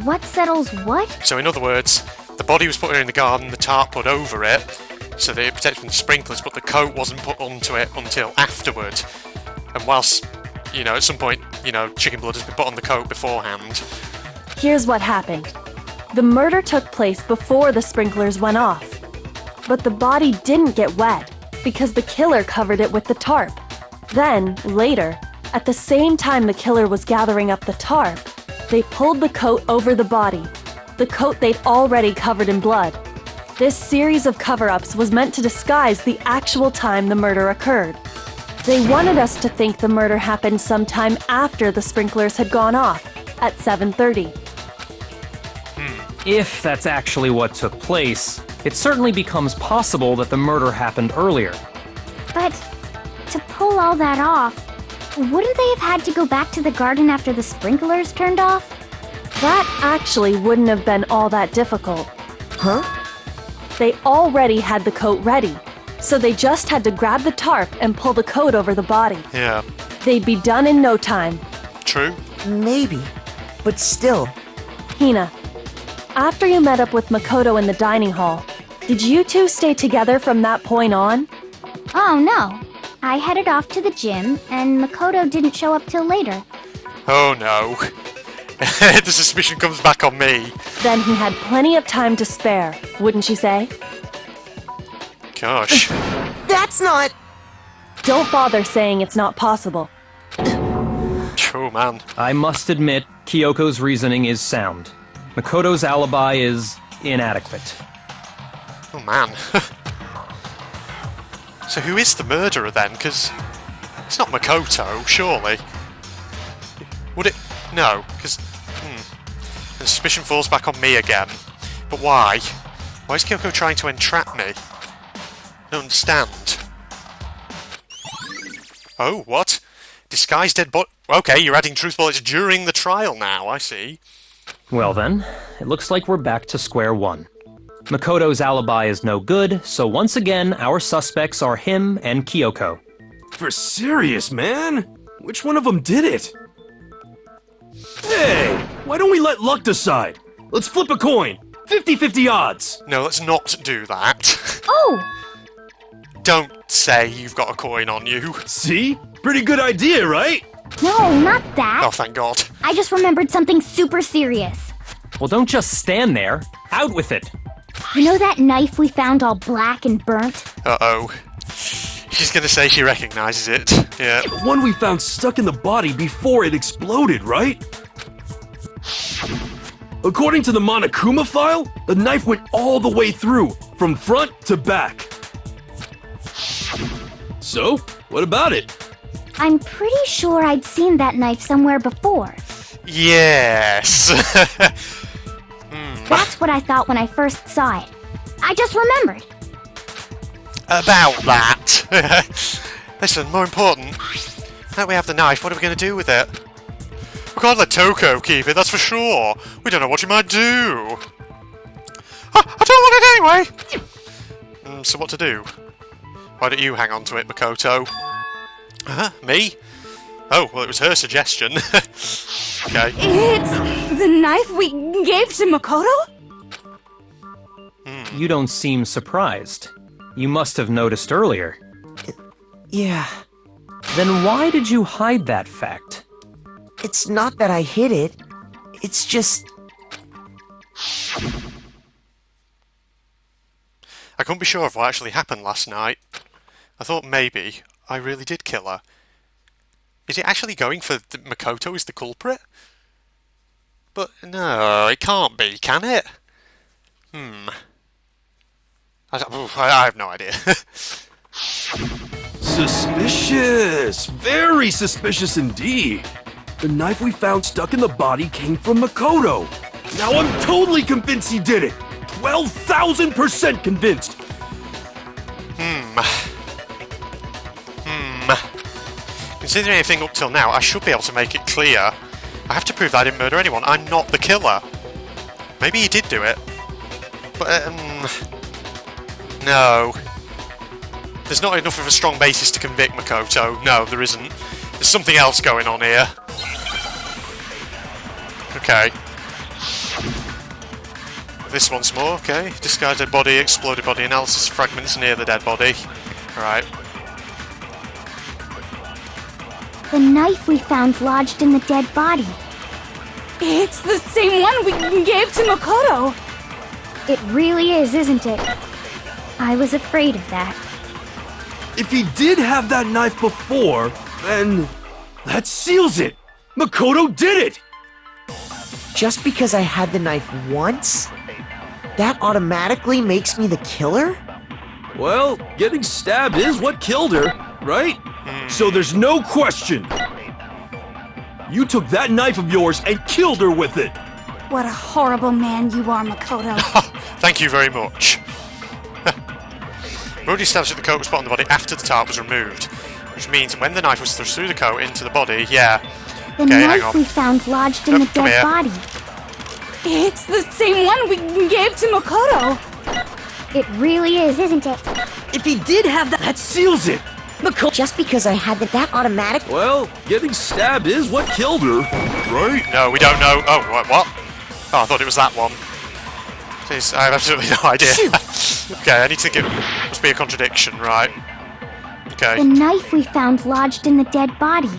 What settles what? So in other words, the body was put in the garden, the tarp put over it, so that it protected from the sprinklers, but the coat wasn't put onto it until afterward. And whilst, at some point, chicken blood has been put on the coat beforehand. Here's what happened. The murder took place before the sprinklers went off. But the body didn't get wet because the killer covered it with the tarp. Then, later, at the same time the killer was gathering up the tarp, they pulled the coat over the body, the coat they'd already covered in blood. This series of cover-ups was meant to disguise the actual time the murder occurred. They wanted us to think the murder happened sometime after the sprinklers had gone off, at 7:30. If that's actually what took place, it certainly becomes possible that the murder happened earlier. But to pull all that off, wouldn't they have had to go back to the garden after the sprinklers turned off? That actually wouldn't have been all that difficult. Huh? They already had the coat ready, so they just had to grab the tarp and pull the coat over the body. Yeah. They'd be done in no time. True. Maybe. But still. Hina, after you met up with Makoto in the dining hall, did you two stay together from that point on? Oh no. I headed off to the gym, and Makoto didn't show up till later. Oh no. The suspicion comes back on me. Then he had plenty of time to spare, wouldn't you say? Gosh. That's not... Don't bother saying it's not possible. Oh man. I must admit, Kyoko's reasoning is sound. Makoto's alibi is inadequate. Oh man. So who is the murderer then? Because it's not Makoto, surely. Would it? No, because the suspicion falls back on me again. But why? Why is Kyoko trying to entrap me? I don't understand. Oh, what? Disguised dead body. Okay, you're adding truth bullets during the trial now, I see. Well then, it looks like we're back to square one. Makoto's alibi is no good, so once again, our suspects are him and Kyoko. For serious, man? Which one of them did it? Hey, why don't we let luck decide? Let's flip a coin. 50-50 odds. No, let's not do that. Oh! Don't say you've got a coin on you. See? Pretty good idea, right? No, not that. Oh, thank God. I just remembered something super serious. Well, don't just stand there. Out with it. You know that knife we found all black and burnt? Uh-oh. She's gonna say she recognizes it. Yeah. The one we found stuck in the body before it exploded, right? According to the Monokuma file, the knife went all the way through, from front to back. So, what about it? I'm pretty sure I'd seen that knife somewhere before. Yes. That's what I thought when I first saw it. I just remembered. About that. Listen, more important. Now we have the knife, what are we going to do with it? We can't let Toko keep it, that's for sure. We don't know what she might do. I don't want it anyway. So what to do? Why don't you hang on to it, Makoto? Me? Oh, well, it was her suggestion. Okay. It's the knife we gave to Makoto? You don't seem surprised. You must have noticed earlier. Yeah. Then why did you hide that fact? It's not that I hid it. It's just... I couldn't be sure of what actually happened last night. I thought maybe I really did kill her. Is it actually going for Makoto as the culprit? But no, it can't be, can it? I have no idea. Suspicious! Very suspicious indeed. The knife we found stuck in the body came from Makoto. Now I'm totally convinced he did it. 12,000% convinced. Considering anything up till now, I should be able to make it clear. I have to prove that I didn't murder anyone. I'm not the killer. Maybe he did do it. But, no. There's not enough of a strong basis to convict Makoto. No, there isn't. There's something else going on here. Okay. This once more, okay. Discarded body, exploded body analysis, fragments near the dead body. Alright. The knife we found lodged in the dead body. It's the same one we gave to Makoto. It really is, isn't it? I was afraid of that. If he did have that knife before, then that seals it. Makoto did it. Just because I had the knife once, that automatically makes me the killer? Well, getting stabbed is what killed her, right? So there's no question. You took that knife of yours and killed her with it. What a horrible man you are, Makoto. Thank you very much. Brody established that the coat was put on the body after the tarp was removed, which means when the knife was thrust through the coat into the body, yeah. The Okay, hang knife on. we found lodged in the Come dead here. body. It's the same one we gave to Makoto. It really is, isn't it? If he did have that Seals it. Makoto, just because I had that automatic. Well, getting stabbed is what killed her, right? No, we don't know. Oh, what? Oh, I thought it was that one. Jeez, I have absolutely no idea. Okay, I need to think it must be a contradiction, right? Okay. The knife we found lodged in the dead body.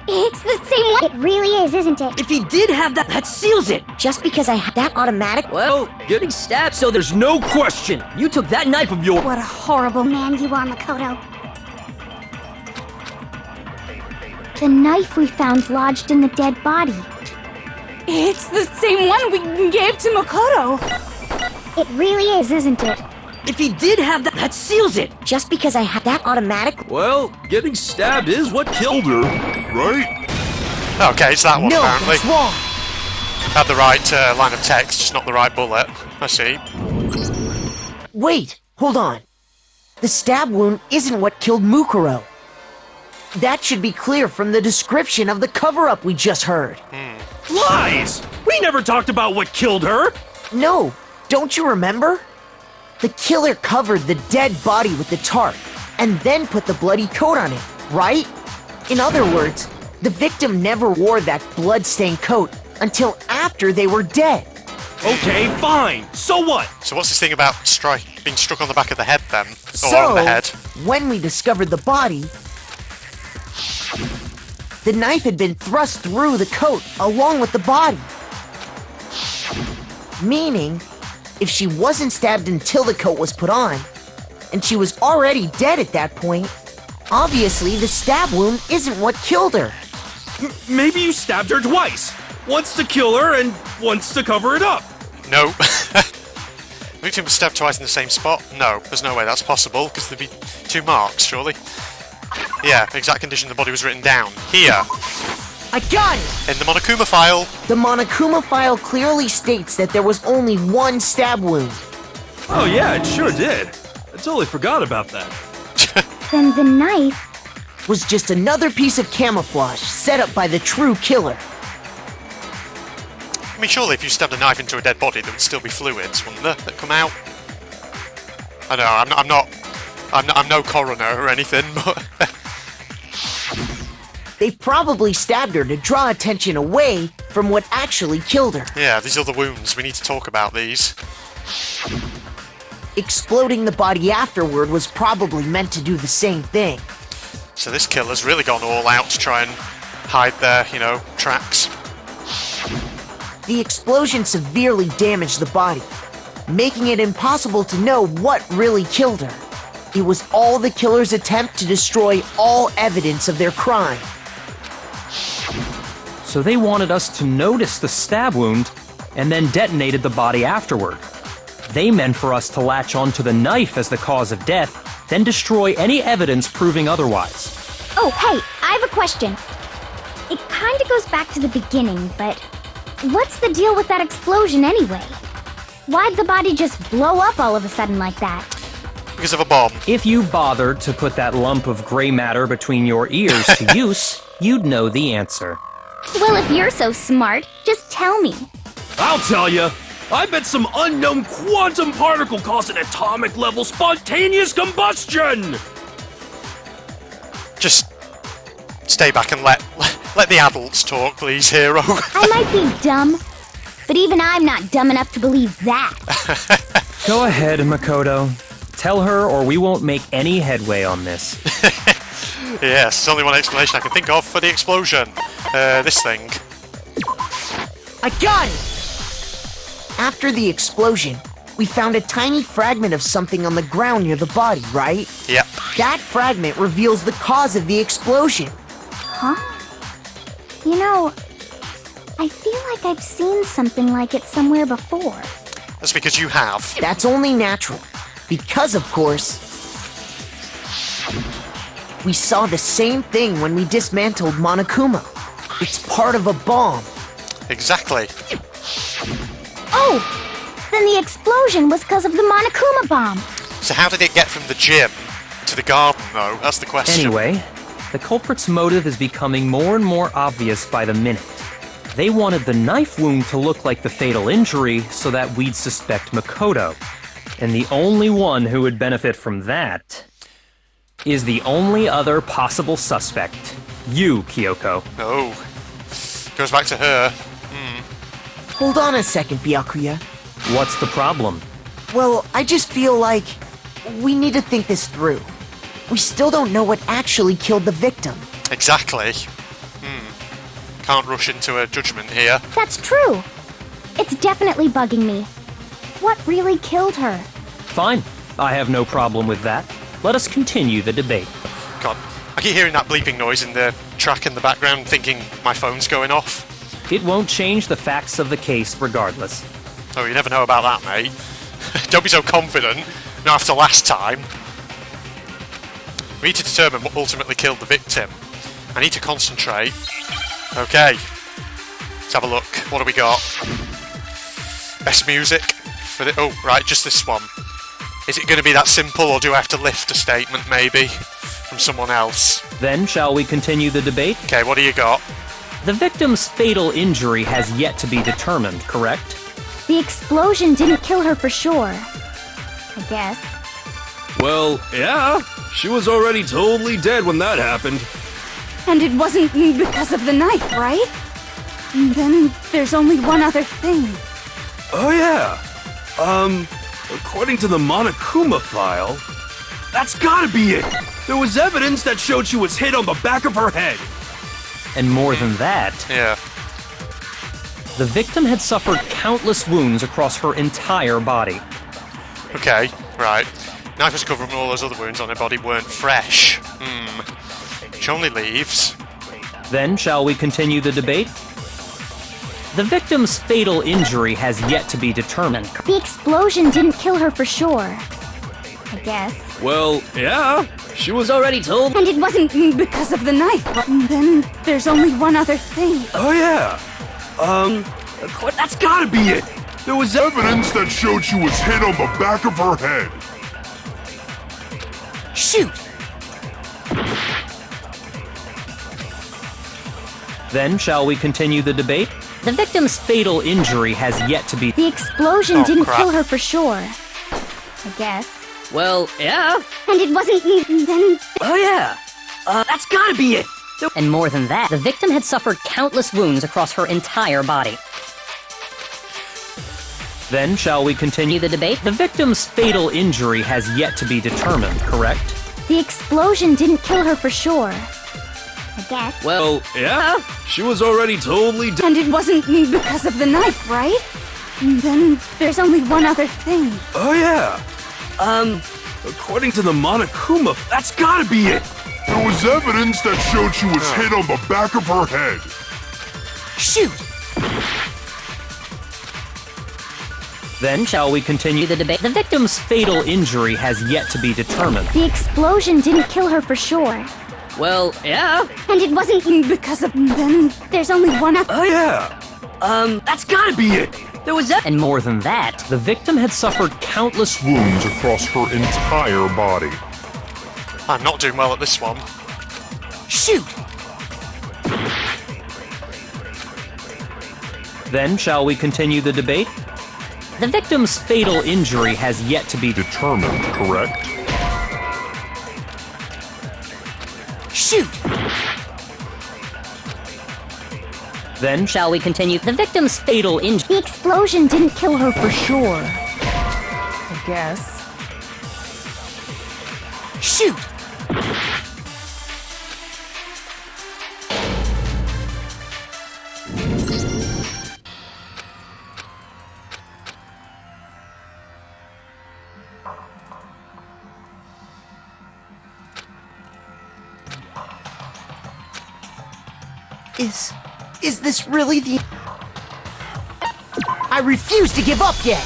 It's the same one. It really is, isn't it? If he did have that seals it. Just because I had that automatic. Well, getting stabbed, so there's no question. You took that knife of yours. What a horrible man you are, Makoto. The knife we found lodged in the dead body. It's the same one we gave to Makoto. It really is, isn't it? If he did have that seals it. Just because I had that automatic. Well, getting stabbed is what killed her, right? Okay, it's that one No, apparently. that's wrong. Had the right line of text, just not the right bullet. I see. Wait, hold on. The stab wound isn't what killed Mukuro. That should be clear from the description of the cover-up we just heard. Lies! We never talked about what killed her! No, don't you remember? The killer covered the dead body with the tarp and then put the bloody coat on it, right? In other words, the victim never wore that blood-stained coat until after they were dead. Okay, fine. So what? So what's this thing about being struck on the back of the head then? Or So, on the head? when we discovered the body, the knife had been thrust through the coat along with the body. Meaning, if she wasn't stabbed until the coat was put on, and she was already dead at that point, obviously the stab wound isn't what killed her. Maybe you stabbed her twice. Once to kill her and once to cover it up. No. Victim was stabbed twice in the same spot? No, there's no way that's possible, because there'd be 2 marks, surely. Yeah, exact condition the body was written down. Here, I got it! in the Monokuma file. The Monokuma file clearly states that there was only one stab wound. Oh yeah, it sure did. I totally forgot about that. Then the knife. Was just another piece of camouflage set up by the true killer. I mean, surely if you stabbed a knife into a dead body, there would still be fluids, wouldn't there, that come out? I know, I'm no coroner or anything, but... They probably stabbed her to draw attention away from what actually killed her. yeah, these are the wounds. We need to talk about these. Exploding the body afterward was probably meant to do the same thing. So this killer's really gone all out to try and hide their, tracks. The explosion severely damaged the body, making it impossible to know what really killed her. It was all the killer's attempt to destroy all evidence of their crime. So they wanted us to notice the stab wound and then detonated the body afterward. They meant for us to latch onto the knife as the cause of death, then destroy any evidence proving otherwise. Oh, hey, I have a question. It kinda goes back to the beginning, but what's the deal with that explosion anyway? Why'd the body just blow up all of a sudden like that? Because of a bomb. If you bothered to put that lump of gray matter between your ears to use, you'd know the answer. Well, if you're so smart, just tell me. I'll tell you. I bet some unknown quantum particle caused an atomic level spontaneous combustion! Just stay back and let the adults talk, please, hero. I might be dumb, but even I'm not dumb enough to believe that. Go ahead, Makoto. Tell her or we won't make any headway on this. Yes, there's only one explanation I can think of for the explosion. This thing. I got it! After the explosion, we found a tiny fragment of something on the ground near the body, right? Yep. That fragment reveals the cause of the explosion. Huh? You know, I feel like I've seen something like it somewhere before. That's because you have. That's only natural. Because, of course, we saw the same thing when we dismantled Monokuma. It's part of a bomb. Exactly. Oh! Then the explosion was because of the Monokuma bomb. So how did it get from the gym to the garden, though? That's the question. Anyway, the culprit's motive is becoming more and more obvious by the minute. They wanted the knife wound to look like the fatal injury so that we'd suspect Makoto. And the only one who would benefit from that is the only other possible suspect. You, Kyoko. Oh. Goes back to her. Hold on a second, Byakuya. What's the problem? Well, I just feel like we need to think this through. We still don't know what actually killed the victim. Exactly. Can't rush into a judgment here. That's true. It's definitely bugging me. What really killed her? Fine. I have no problem with that. Let us continue the debate. God, I keep hearing that bleeping noise in the track in the background, thinking my phone's going off. It won't change the facts of the case regardless. Oh, you never know about that, mate. Don't be so confident. Not after last time. We need to determine what ultimately killed the victim. I need to concentrate. Okay. Let's have a look. What do we got? Best music for the... Oh, right, just this one. Is it going to be that simple, or do I have to lift a statement, maybe, from someone else? Then, shall we continue the debate? Okay, what do you got? The victim's fatal injury has yet to be determined, correct? The explosion didn't kill her for sure. I guess. Well, yeah. She was already totally dead when that happened. And it wasn't because of the knife, right? And then there's only one other thing. Oh, yeah. According to the Monokuma file, that's gotta be it. There was evidence that showed she was hit on the back of her head. And more than that, Yeah. the victim had suffered countless wounds across her entire body. Okay, right. Knife was covering all those other wounds on her body weren't fresh. Which only leaves... Then, shall we continue the debate? The victim's fatal injury has yet to be determined. The explosion didn't kill her for sure. I guess. Well, yeah. She was already told. And it wasn't because of the knife. And then there's only one other thing. Oh, yeah. That's gotta be it. There was Evidence that showed she was hit on the back of her head. Shoot! Then, shall we continue the debate? The victim's fatal injury has yet to be... The explosion Oh, didn't crap. kill her for sure. I guess. Well, yeah. And it wasn't then. Oh, yeah. That's gotta be it. And more than that, the victim had suffered countless wounds across her entire body. Then, shall we continue the debate? The victim's fatal injury has yet to be determined, correct? The explosion didn't kill her for sure. I guess. Well, yeah. She was already totally dead. And it wasn't because of the knife, right? And then there's only one other thing. Oh, yeah. According to the Monokuma, that's gotta be it. There was evidence that showed she was hit on the back of her head. Shoot! Then shall we continue the debate? The victim's fatal injury has yet to be determined. The explosion didn't kill her for sure. Well, yeah. And it wasn't because of them. There's only one other. Oh yeah! That's gotta be it! There was that. And more than that, the victim had suffered countless Wounds across her entire body. I'm not doing well at this one. Shoot! Then shall we continue the debate? The victim's fatal injury has yet to be Determined, correct? Shoot! Then Shall we continue? The victim's fatal injury. The explosion didn't kill her for sure. I guess. Shoot! Is this really the... I refuse to give up yet!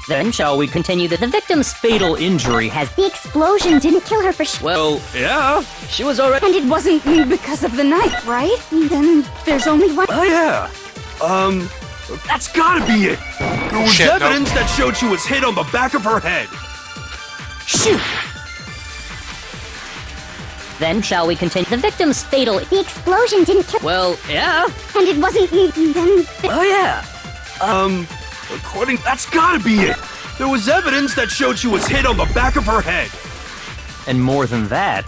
Then shall we continue? The victim's fatal injury has. The explosion didn't kill her for sure. Well, yeah. She was already. And it wasn't because of the knife, right? Then there's only one. Oh yeah! That's gotta be it! There was Shit, no. evidence that showed she was hit on the back of her head. Shoot! Then shall we continue? The victim's fatal. The explosion didn't kill. Well, yeah. And it wasn't then. Oh yeah! According... That's gotta be it! There was evidence that showed she was hit on the back of her head. And more than that,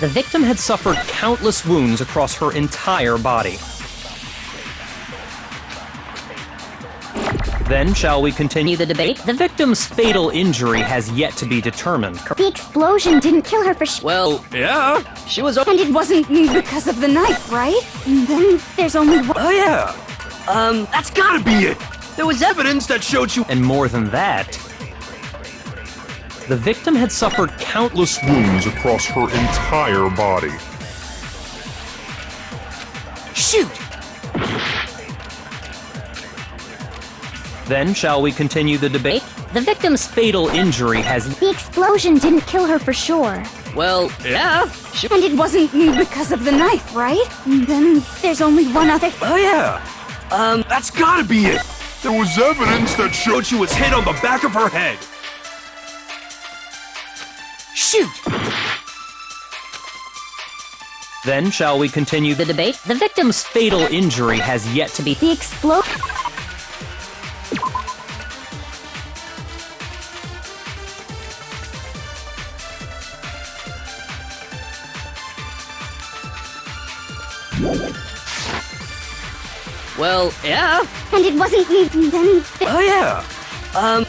the victim had suffered countless wounds across her entire body. Then shall we continue the debate? The victim's fatal injury has yet to be determined. The explosion didn't kill her for sure. Well, Yeah? she was. And it wasn't because of the knife, right? Then there's only one. Oh yeah! That's gotta be it! There was evidence that showed she... And more than that, the victim had suffered countless Wounds across her entire body. Shoot! Then shall we continue the debate? The victim's fatal injury has... The explosion didn't kill her for sure. Well, yeah. She. And it wasn't because of the knife, right? Then there's only one other. Oh yeah! That's gotta be it! There was evidence that showed Showed she was hit on the back of her head. Shoot! Then shall we continue the debate? The victim's fatal injury has yet to be... The explosion. Well, yeah. And it wasn't then. Oh yeah!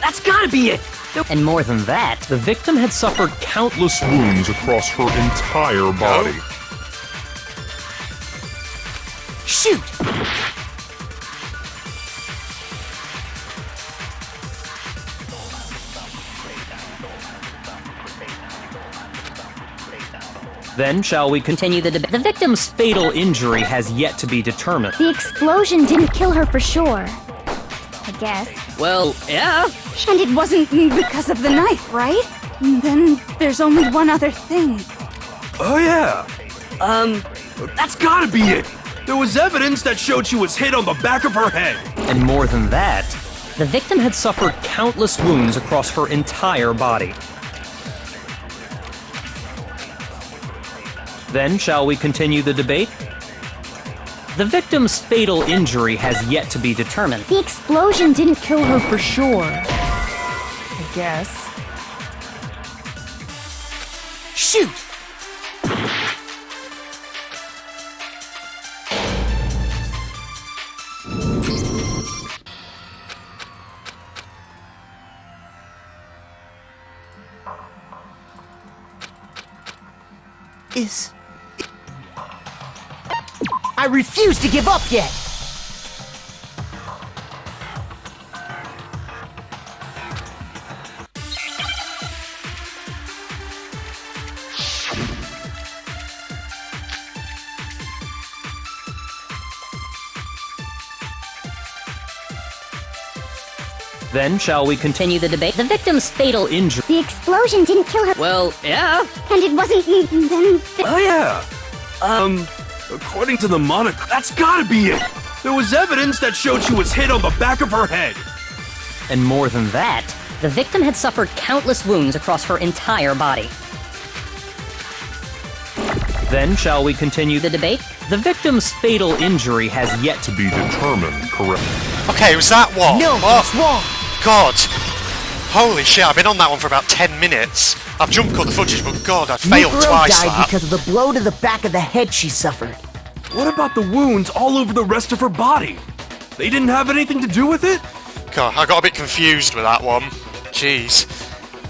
That's gotta be it! And more than that, the victim had suffered countless wounds across her entire body. Shoot! Then shall we continue the debate? The victim's fatal injury has yet to be determined. The explosion didn't kill her for sure. I guess. Well, yeah. And it wasn't because of the knife, right? Then there's only one other thing. Oh yeah! That's gotta be it! There was evidence that showed she was hit on the back of her head. And more than that, the victim had suffered countless wounds across her entire body. Then shall we continue the debate? The victim's fatal injury has yet to be determined. The explosion didn't kill her for sure. I guess. Shoot! I refuse to give up yet! Then shall we continue? Continue the debate. The victim's fatal injury. The explosion didn't kill her. Well, yeah. And it wasn't then. Oh yeah. According to the monocle, that's gotta be it. There was evidence that showed she was hit on the back of her head. And more than that, The victim had suffered countless wounds across her entire body. then shall we continue? The debate? The victim's fatal injury has yet to To be determined, correct? Okay, was that what? No, that's wrong. God. Holy shit, I've been on that one for about 10 minutes. I've jump cut the footage, but God, I failed Mukuro twice died that. because of the blow to the back of the head she suffered. What about the wounds all over the rest of her body? They didn't have anything to do with it? God, I got a bit confused with that one. Jeez.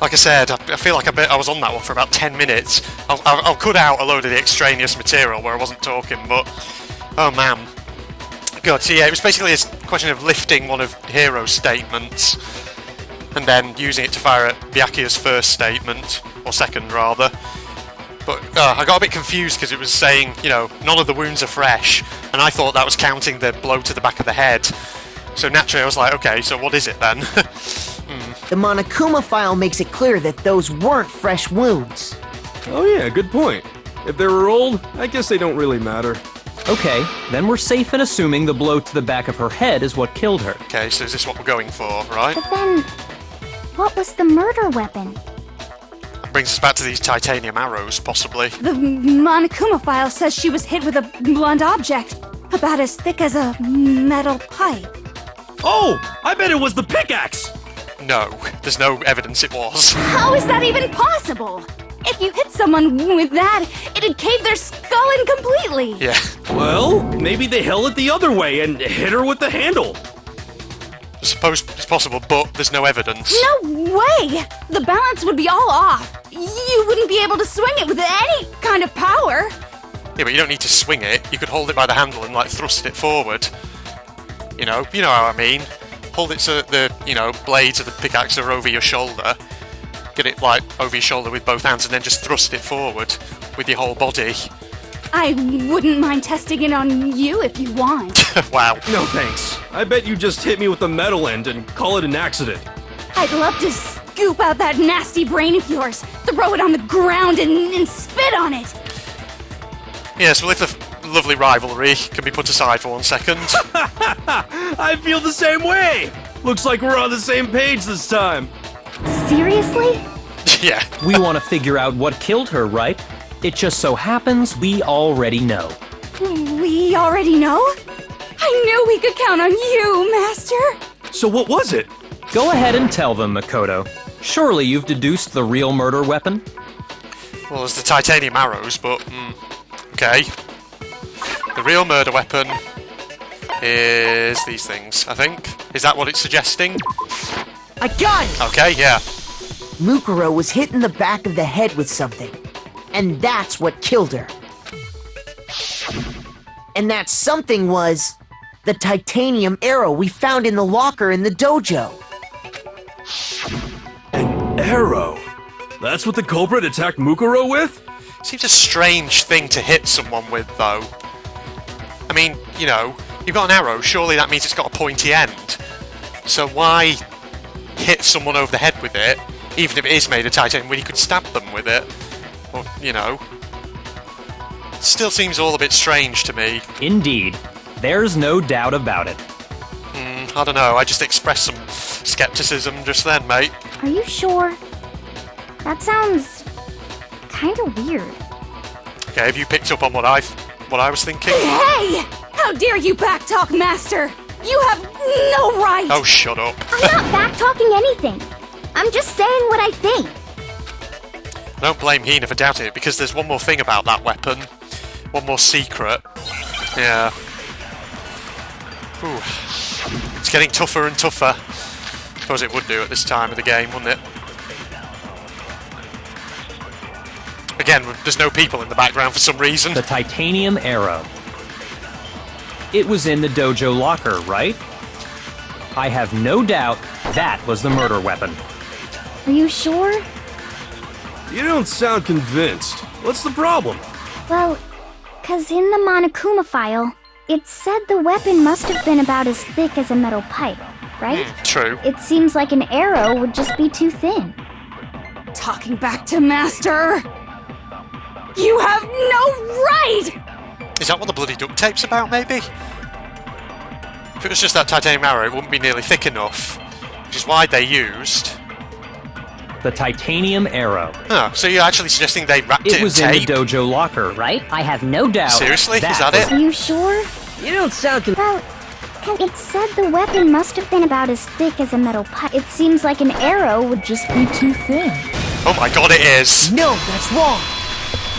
Like I said, I feel like I was on that one for about 10 minutes. I'll cut out a load of the extraneous material where I wasn't talking, but... Oh man. God, so yeah, it was basically a question of lifting one of Hero's statements and then using it to fire at Byakuya's first statement, or second rather. But I got a bit confused because it was saying, you know, none of the wounds are fresh, and I thought that was counting the blow to the back of the head. So naturally I was like, okay, so what is it then? The Monokuma file makes it clear that those weren't fresh wounds. Oh yeah, good point. If they were old, I guess they don't really matter. Okay, then we're safe in assuming the blow to the back of her head is what killed her. Okay, so is this what we're going for, right? But then, what was the murder weapon? That brings us back to these titanium arrows, possibly. The Monokuma file says she was hit with a blunt object, about as thick as a metal pipe. Oh, I bet it was the pickaxe! No, there's no evidence it was. How is that even possible? If you hit someone with that, it'd cave their skull in completely. Yeah. Well, maybe they held it the other way and hit her with the handle. I suppose it's possible, but there's no evidence. No way! The balance would be all off. You wouldn't be able to swing it with any kind of power. Yeah, but you don't need to swing it. You could hold it by the handle and, like, thrust it forward. You know how I mean. Hold it so the, blades of the pickaxe are over your shoulder. Get it, like, over your shoulder with both hands and then just thrust it forward with your whole body. I wouldn't mind testing it on you if you want. Wow. No thanks. I bet you just hit me with the metal end and call it an accident. I'd love to scoop out that nasty brain of yours, throw it on the ground and spit on it. Yes, well, if the lovely rivalry can be put aside for 1 second. I feel the same way! Looks like we're on the same page this time. Seriously? Yeah. We want to figure out what killed her, right? It just so happens we already know. We already know? I knew we could count on you, Master. So what was it? Go ahead and tell them, Makoto. Surely you've deduced the real murder weapon? Well, there's the titanium arrows, but... okay. The real murder weapon is these things, I think. Is that what it's suggesting? I got it! Okay, yeah. Mukuro was hit in the back of the head with something. And that's what killed her. And that something was the titanium arrow we found in the locker in the dojo. An arrow? That's what the culprit attacked Mukuro with? Seems a strange thing to hit someone with, though. I mean, you've got an arrow, surely that means it's got a pointy end. So why hit someone over the head with it, even if it is made of titanium, when you could stab them with it? Or, Still seems all a bit strange to me. Indeed. There's no doubt about it. I don't know, I just expressed some skepticism just then, mate. Are you sure? That sounds kind of weird. Okay, have you picked up on what I was thinking? Hey! How dare you backtalk, Master? You have no right! Oh, shut up. I'm not back-talking anything. I'm just saying what I think. I don't blame Hina for doubting it, because there's one more thing about that weapon. One more secret. Yeah. Ooh. It's getting tougher and tougher. I suppose it would do at this time of the game, wouldn't it? Again, there's no people in the background for some reason. The titanium arrow. It was in the dojo locker, right? I have no doubt that was the murder weapon. Are you sure? You don't sound convinced. What's the problem? Well, 'cause in the Monokuma file, it said the weapon must have been about as thick as a metal pipe. right? True. It seems like an arrow would just be too thin. Talking back to Master! You have no right! Is that what the bloody duct tape's about, maybe? If it was just that titanium arrow, it wouldn't be nearly thick enough, which is why they used... The titanium arrow. Oh, so you're actually suggesting they wrapped it It in was in tape? the dojo locker. Right? I have no doubt. Seriously? Is that it? Are you sure? You don't sound Well, 'cause it said the weapon must have been about as thick as a metal pipe. It seems like an arrow would just be too thin. Oh my god, it is! No, that's wrong.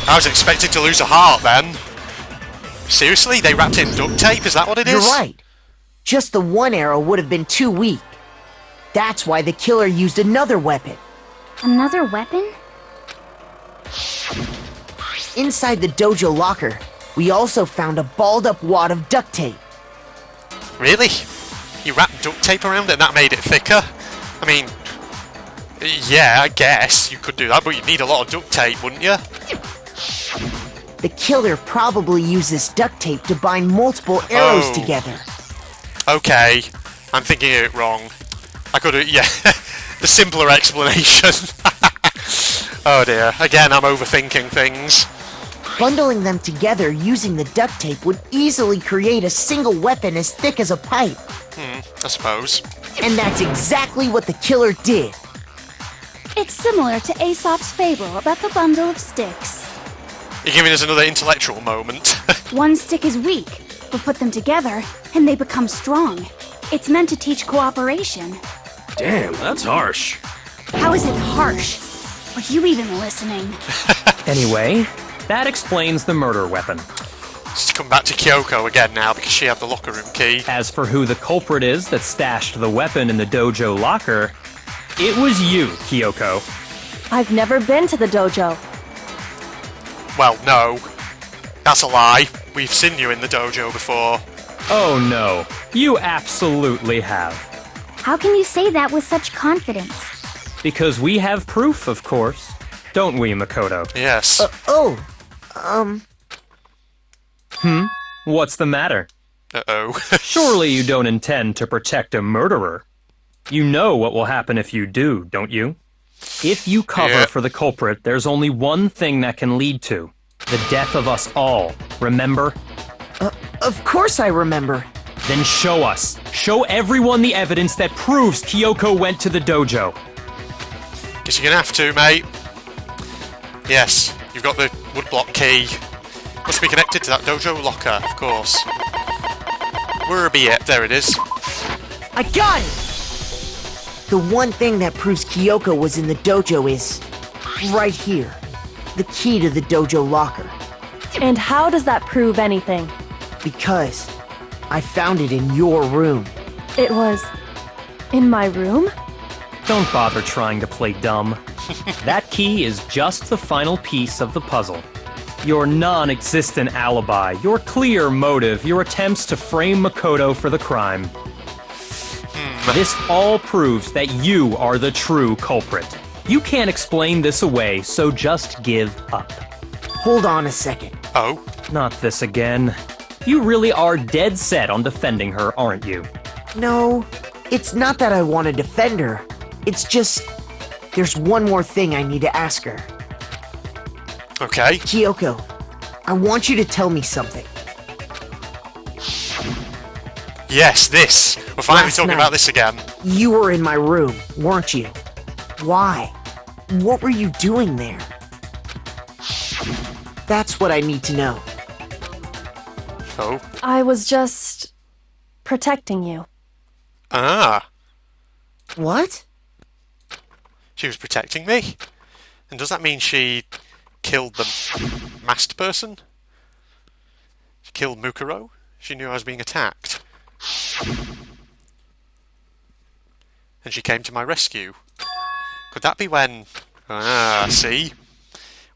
I was expecting to lose a heart then. Seriously? They wrapped it in duct tape? Is that what it is? You're right. Just the one arrow would have been too weak. That's why the killer used another weapon. Another weapon? Inside the dojo locker, we also found a balled-up wad of duct tape. Really? You wrapped duct tape around it and that made it thicker? I mean... Yeah, I guess you could do that, but you'd need a lot of duct tape, wouldn't you? The killer probably used this duct tape to bind multiple arrows Oh. together. Okay, I'm thinking it wrong. I could have... Yeah, the simpler explanation. Oh dear, again I'm overthinking things. Bundling them together using the duct tape would easily create a single weapon as thick as a pipe. I suppose. And that's exactly what the killer did. It's similar to Aesop's fable about the bundle of sticks. You're giving us another intellectual moment. One stick is weak, but put them together and they become strong. It's meant to teach cooperation. Damn, that's harsh. How is it harsh? Are you even listening? Anyway, that explains the murder weapon. Let's come back to Kyoko again now because she had the locker room key. As for who the culprit is that stashed the weapon in the dojo locker, it was you, Kyoko. I've never been to the dojo. Well, no. That's a lie. We've seen you in the dojo before. Oh no, you absolutely have. How can you say that with such confidence? Because we have proof, of course. Don't we, Makoto? Yes. What's the matter? Uh-oh. Surely you don't intend to protect a murderer. You know what will happen if you do, don't you? If you cover Yeah. for the culprit, there's only one thing that can lead to. The death of us all, remember? Of course I remember. Then show us. Show everyone the evidence that proves Kyoko went to the dojo. Guess you're gonna have to, mate. Yes, you've got the woodblock key. Must be connected to that dojo locker, of course. Where be it? There it is. I got it! The one thing that proves Kyoko was in the dojo is right here. The key to the dojo locker. And how does that prove anything? Because I found it in your room. It was in my room? Don't bother trying to play dumb. That key is just the final piece of the puzzle. Your non-existent alibi, your clear motive, your attempts to frame Makoto for the crime. This all proves that you are the true culprit. You can't explain this away, so just give up. Hold on a second. Oh. Not this again. You really are dead set on defending her, aren't you? No, it's not that I want to defend her. It's just there's one more thing I need to ask her. Okay. Kyoko, I want you to tell me something. Yes, this. We're finally Last talking night. about this again. You were in my room, weren't you? Why? What were you doing there? That's what I need to know. Oh. I was just protecting you. Ah. What? She was protecting me? And does that mean she killed the masked person? She killed Mukuro? She knew I was being attacked. And she came to my rescue. Could that be when... Ah, see?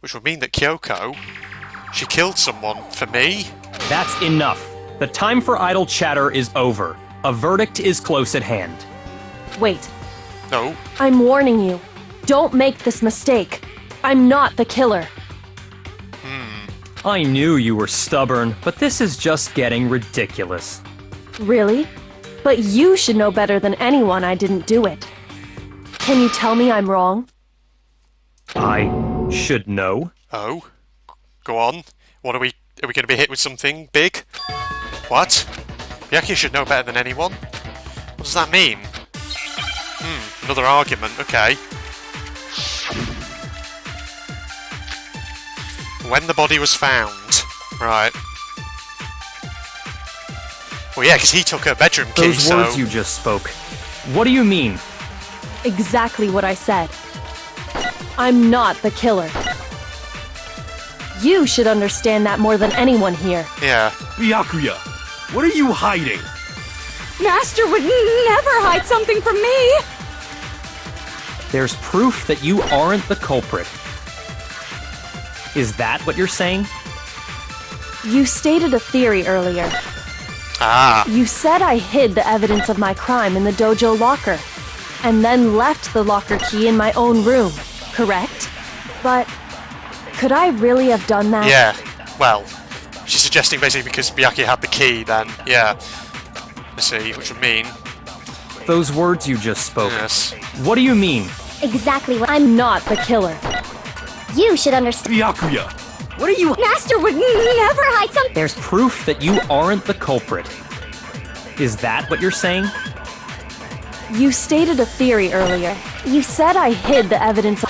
Which would mean that Kyoko... She killed someone for me? That's enough. The time for idle chatter is over. A verdict is close at hand. Wait, No. I'm warning you. Don't make this mistake. I'm not the killer. I knew you were stubborn, but this is just getting ridiculous. Really? But you should know better than anyone I didn't do it. Can you tell me I'm wrong? I should know. Oh? Go on. What are we going to be hit with something big? What? Byakuya should know better than anyone? What does that mean? Another argument, okay. When the body was found. Right. Well, yeah, because he took her bedroom key, Those words you just spoke. What do you mean? Exactly what I said. I'm not the killer. You should understand that more than anyone here. Yeah. Byakuya, what are you hiding? Master would never hide something from me! There's proof that you aren't the culprit. Is that what you're saying? You stated a theory earlier. Ah. You said I hid the evidence of my crime in the dojo locker, and then left the locker key in my own room, correct? But could I really have done that? Yeah. Well, she's suggesting basically because Byakuya had the key, then, yeah. Let's see, which would mean... Those words you just spoke. Yes. What do you mean? Exactly what I'm not the killer. you should understand. Byakuya, What are you? Master would never hide something. There's proof that you aren't the culprit. Is that what you're saying? You stated a theory earlier. You said I hid the evidence.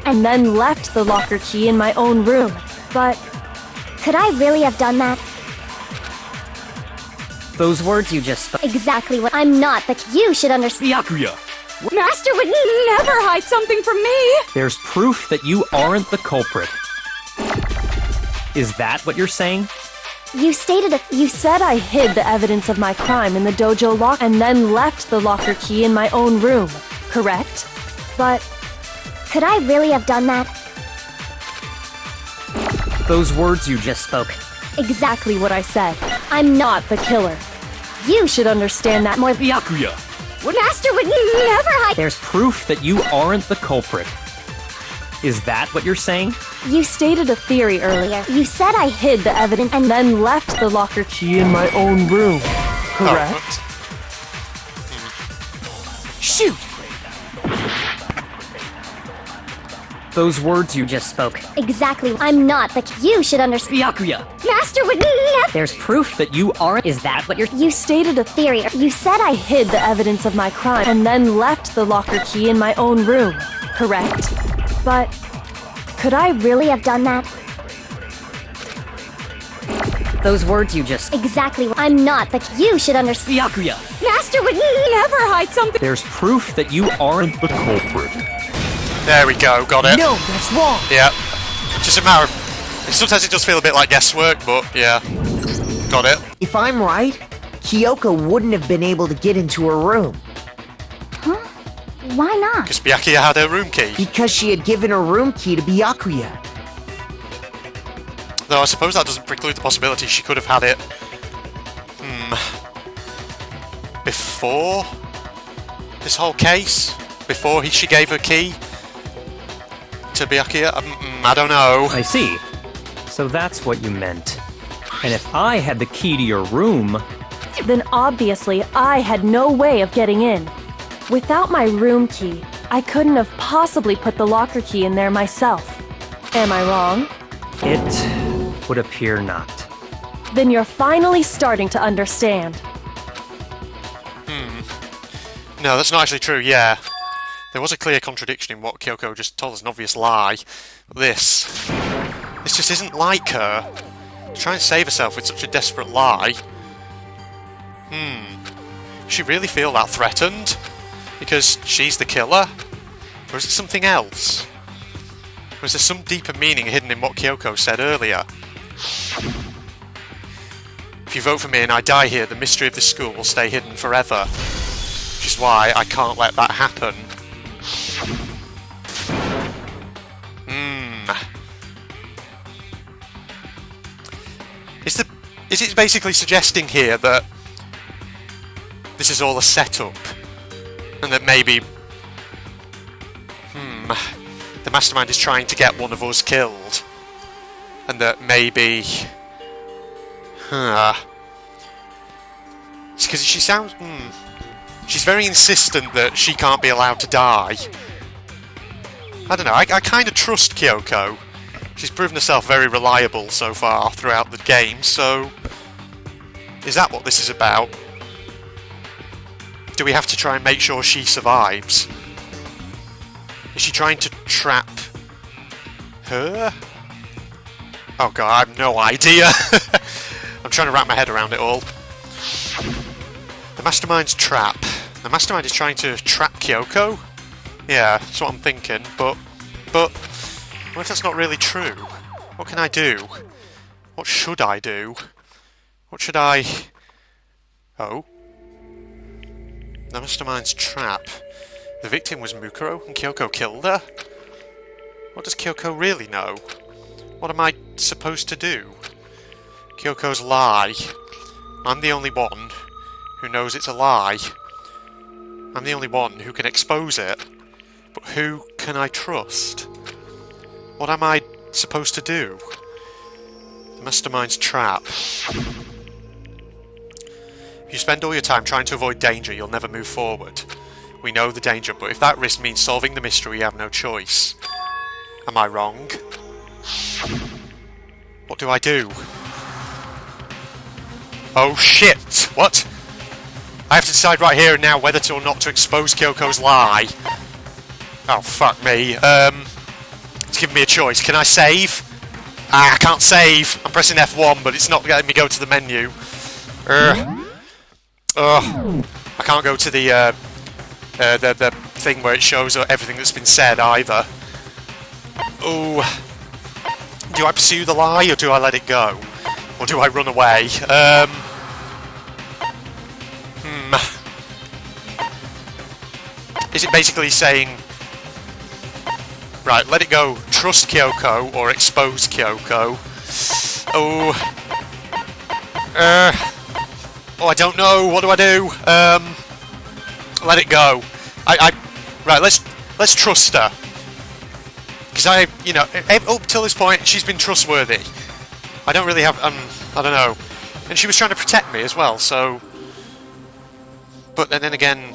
And then left the locker key in my own room. But Could I really have done that? Those words you just spoke. Exactly what I'm not the you should understand. Byakuya, Master would never hide something from me! There's proof that you aren't the culprit. Is that what you're saying? You stated you said I hid the evidence of my crime in the dojo lock and then left the locker key in my own room, correct? But could I really have done that? Those words you Just spoke. exactly what I said. I'm not the killer. You should understand that more. Byakuya, Master would never hide. There's proof that you aren't the culprit. Is that what you're saying? You stated a theory earlier. You said I hid the evidence and then left the locker key in my own room, correct? Shoot! Those words you Just spoke. Exactly. I'm not the you should understand. Byakuya, Master would never. There's proof that you aren't. Is that what you're. You stated a theory. You said I hid the evidence of my crime and then left the locker key in my own room, correct? But could I really have done that? Those words you just. Exactly. I'm not the you should understand. Byakuya, Master would never hide something. There's proof that you aren't the culprit. There we go, got it. no, that's wrong. Yeah. Just a matter of... Sometimes it does feel a bit like guesswork, but yeah. Got it. If I'm right, Kyoko wouldn't have been able to get into her room Why not? Because Byakuya had her room key. because she had given her room key to Byakuya. Though I suppose that doesn't preclude the possibility she could have had it... before this whole case? Before she gave her key to Byakuya? I don't know. I see. So that's what you meant. And if I had the key to your room, Then obviously I had no way of getting in. Without my room key, I couldn't have possibly put the locker key in there myself. Am I wrong? it would appear not. Then you're finally starting to understand. No, that's not actually true, yeah. There was a clear contradiction in what Kyoko just told us, an obvious lie. But this just isn't like her. To try and save herself with such a desperate lie. Does she really feel that threatened? Because she's the killer? Or is it something else? Or is there some deeper meaning hidden in what Kyoko said earlier? If you vote for me and I die here, the mystery of this school will stay hidden forever. Which is why I can't let that happen. Is it basically suggesting here that this is all a setup? And that maybe... the mastermind is trying to get one of us killed. And that maybe... Because she sounds... She's very insistent that she can't be allowed to die. I don't know, I kind of trust Kyoko. She's proven herself very reliable so far throughout the game, so... Is that what this is about? Do we have to try and make sure she survives? Is she trying to trap her? Oh god, I have no idea. I'm trying to wrap my head around it all. The mastermind's trap. The mastermind is trying to trap Kyoko? Yeah, that's what I'm thinking, but what if that's not really true? What can I do? What should I do? What should I... Oh. The mastermind's trap. The victim was Mukuro and Kyoko killed her? What does Kyoko really know? What am I supposed to do? Kyoko's lie. I'm the only one who knows it's a lie. I'm the only one who can expose it. But who can I trust? What am I supposed to do? The mastermind's trap. If you spend all your time trying to avoid danger, you'll never move forward. We know the danger, but if that risk means solving the mystery, you have no choice. Am I wrong? What do I do? Oh shit! What? I have to decide right here and now whether to or not to expose Kyoko's lie. Oh fuck me. It's giving me a choice. Can I save? I can't save. I'm pressing F1, but it's not letting me go to the menu. I can't go to the thing where it shows everything that's been said either. Oh, do I pursue the lie or do I let it go, or do I run away? Is it basically saying, right, let it go, trust Kyoko or expose Kyoko? Oh, I don't know. What do I do? Let it go. Right. Let's trust her. Because up till this point, she's been trustworthy. I don't really have. I don't know. And she was trying to protect me as well. So, but then again,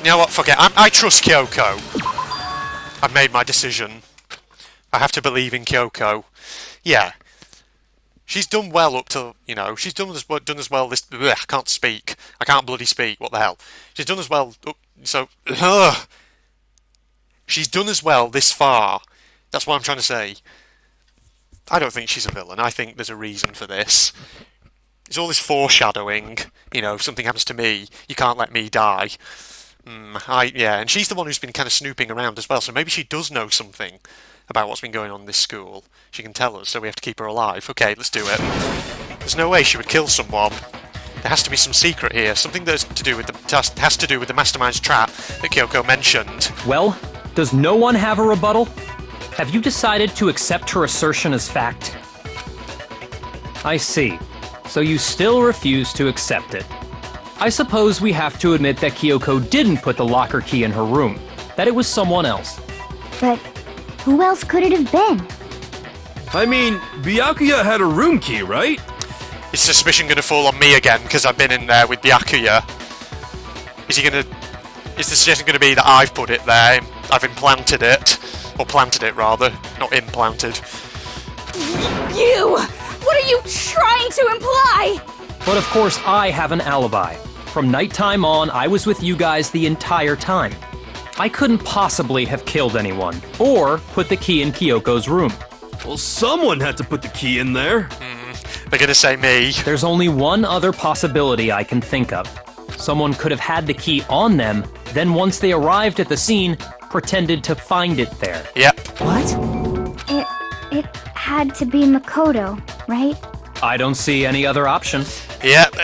You know what? Fuck it. I trust Kyoko. I've made my decision. I have to believe in Kyoko. Yeah. She's done well up to, she's done as well this... I can't speak. I can't bloody speak. What the hell? She's done as well... She's done as well this far. That's what I'm trying to say. I don't think she's a villain. I think there's a reason for this. It's all this foreshadowing. If something happens to me, you can't let me die. And she's the one who's been kind of snooping around as well, so maybe she does know something about what's been going on in this school. She can tell us, so we have to keep her alive. Okay, let's do it. There's no way she would kill someone. There has to be some secret here, something that's has to do with the mastermind's trap that Kyoko mentioned. Well, does no one have a rebuttal? Have you decided to accept her assertion as fact? I see. So you still refuse to accept it. I suppose we have to admit that Kyoko didn't put the locker key in her room, that it was someone else. But who else could it have been? I mean, Byakuya had a room key, right? Is suspicion going to fall on me again because I've been in there with Byakuya? Is the suggestion going to be that I've put it there? I've implanted it. Or planted it, rather. Not implanted. You! What are you trying to imply? But of course I have an alibi. From nighttime on, I was with you guys the entire time. I couldn't possibly have killed anyone, or put the key in Kyoko's room. Well, someone had to put the key in there. They're gonna say me. There's only one other possibility I can think of. Someone could have had the key on them, then once they arrived at the scene, pretended to find it there. Yep. What? It had to be Makoto, right? I don't see any other option. Yep.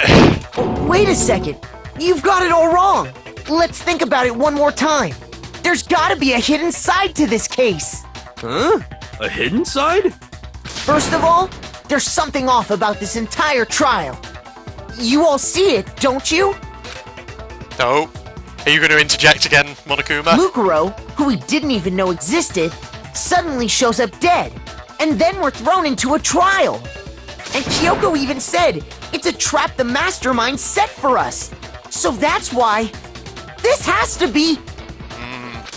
Wait a second. You've got it all wrong. Let's think about it one more time. There's gotta be a hidden side to this case. Huh? A hidden side? First of all, there's something off about this entire trial. You all see it, don't you? Oh. Are you going to interject again, Monokuma? Mukuro, who we didn't even know existed, suddenly shows up dead. And then we're thrown into a trial. And Kyoko even said, it's a trap the mastermind set for us. So that's why this has to be...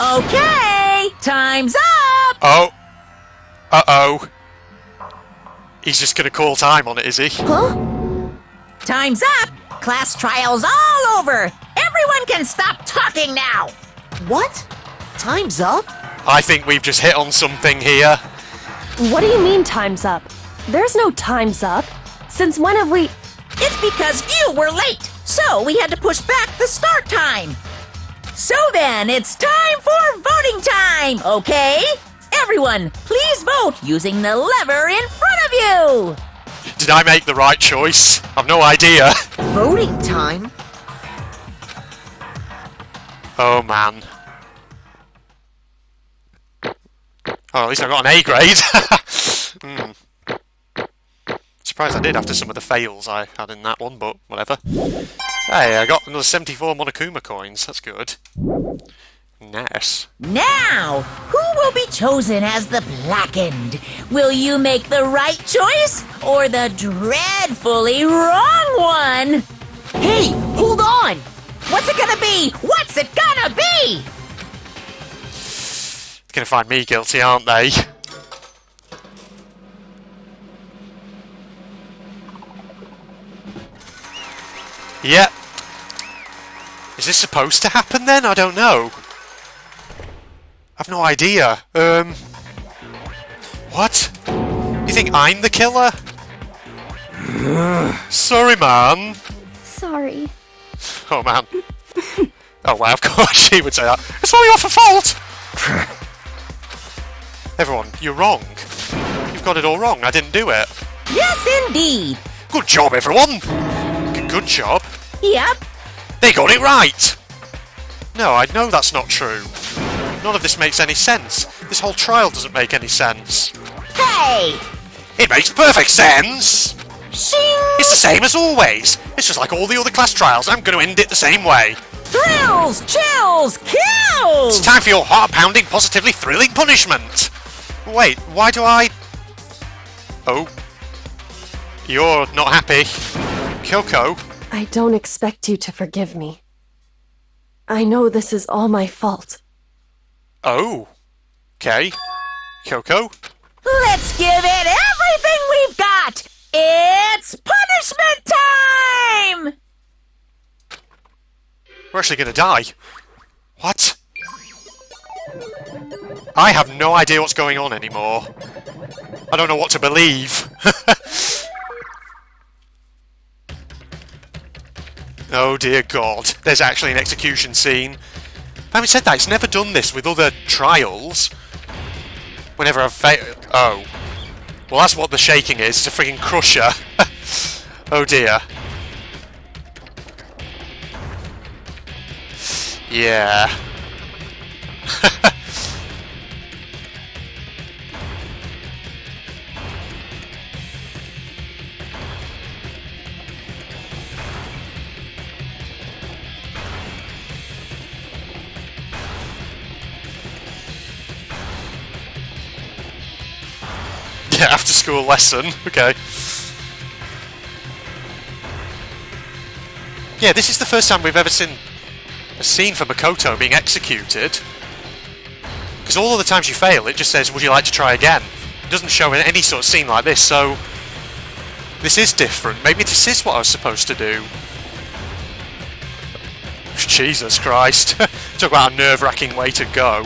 Okay, time's up! Oh. Uh-oh. He's just going to call time on it, is he? Huh? Time's up! Class trial's all over! Everyone can stop talking now! What? Time's up? I think we've just hit on something here. What do you mean time's up? There's no time's up. Since when have we... It's because you were late, so we had to push back the start time. So then, it's time for voting time, okay? Everyone, please vote using the lever in front of you! Did I make the right choice? I've no idea. Voting time? Oh, man. Oh, at least I got an A grade. Surprised I did after some of the fails I had in that one, but whatever. Hey, I got another 74 Monokuma coins. That's good. Nice. Now, who will be chosen as the Blackened? Will you make the right choice or the dreadfully wrong one? Hey, hold on! What's it gonna be? What's it gonna be? They're gonna find me guilty, aren't they? Yep. Is this supposed to happen then? I don't know. I've no idea. What? You think I'm the killer? Sorry, man. Sorry. Oh, man. Oh, wow, of course she would say that. It's all your fault! Everyone, you're wrong. You've got it all wrong. I didn't do it. Yes, indeed. Good job, everyone. Good job. Yep. They got it right. No, I know that's not true. None of this makes any sense. This whole trial doesn't make any sense. Hey! It makes perfect sense! Shing! It's the same as always. It's just like all the other class trials. I'm going to end it the same way. Thrills, chills, kills! It's time for your heart-pounding, positively thrilling punishment. Wait, why do I... Oh. You're not happy. Kyoko? I don't expect you to forgive me. I know this is all my fault. Oh. Okay. Kyoko? Let's give it everything we've got! It's punishment time! We're actually going to die. What? I have no idea what's going on anymore. I don't know what to believe. Oh dear God, there's actually an execution scene. Having said that, it's never done this with other trials. Whenever I've failed... Oh. Well, that's what the shaking is. It's a frigging crusher. Oh dear. Yeah. Yeah, after school lesson. Okay. Yeah, this is the first time we've ever seen a scene for Makoto being executed. Because all of the times you fail, it just says, would you like to try again? It doesn't show in any sort of scene like this, so... This is different. Maybe this is what I was supposed to do. Jesus Christ. Talk about a nerve-wracking way to go.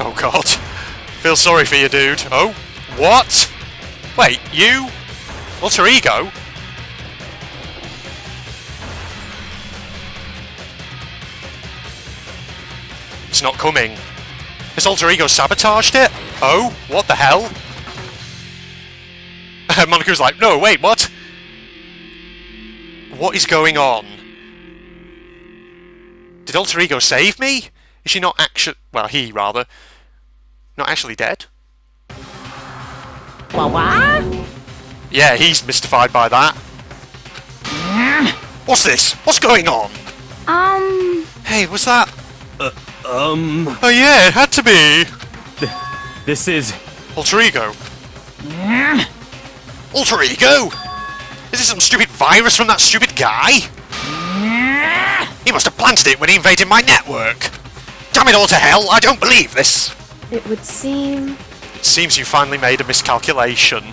Oh God. Feel sorry for you, dude. Oh? What? Wait, you? Alter ego? It's not coming. Has alter ego sabotaged it? Oh? What the hell? Moniku's like, no, wait, what? What is going on? Did alter ego save me? Is she not actually... Well, he, rather. Not actually dead? What? Yeah, he's mystified by that. What's this? What's going on? Hey, what's that? Oh yeah, it had to be. This is... Alter Ego. Alter Ego? Is this some stupid virus from that stupid guy? He must have planted it when he invaded my network. Damn it all to hell, I don't believe this. It would seem... It seems you finally made a miscalculation.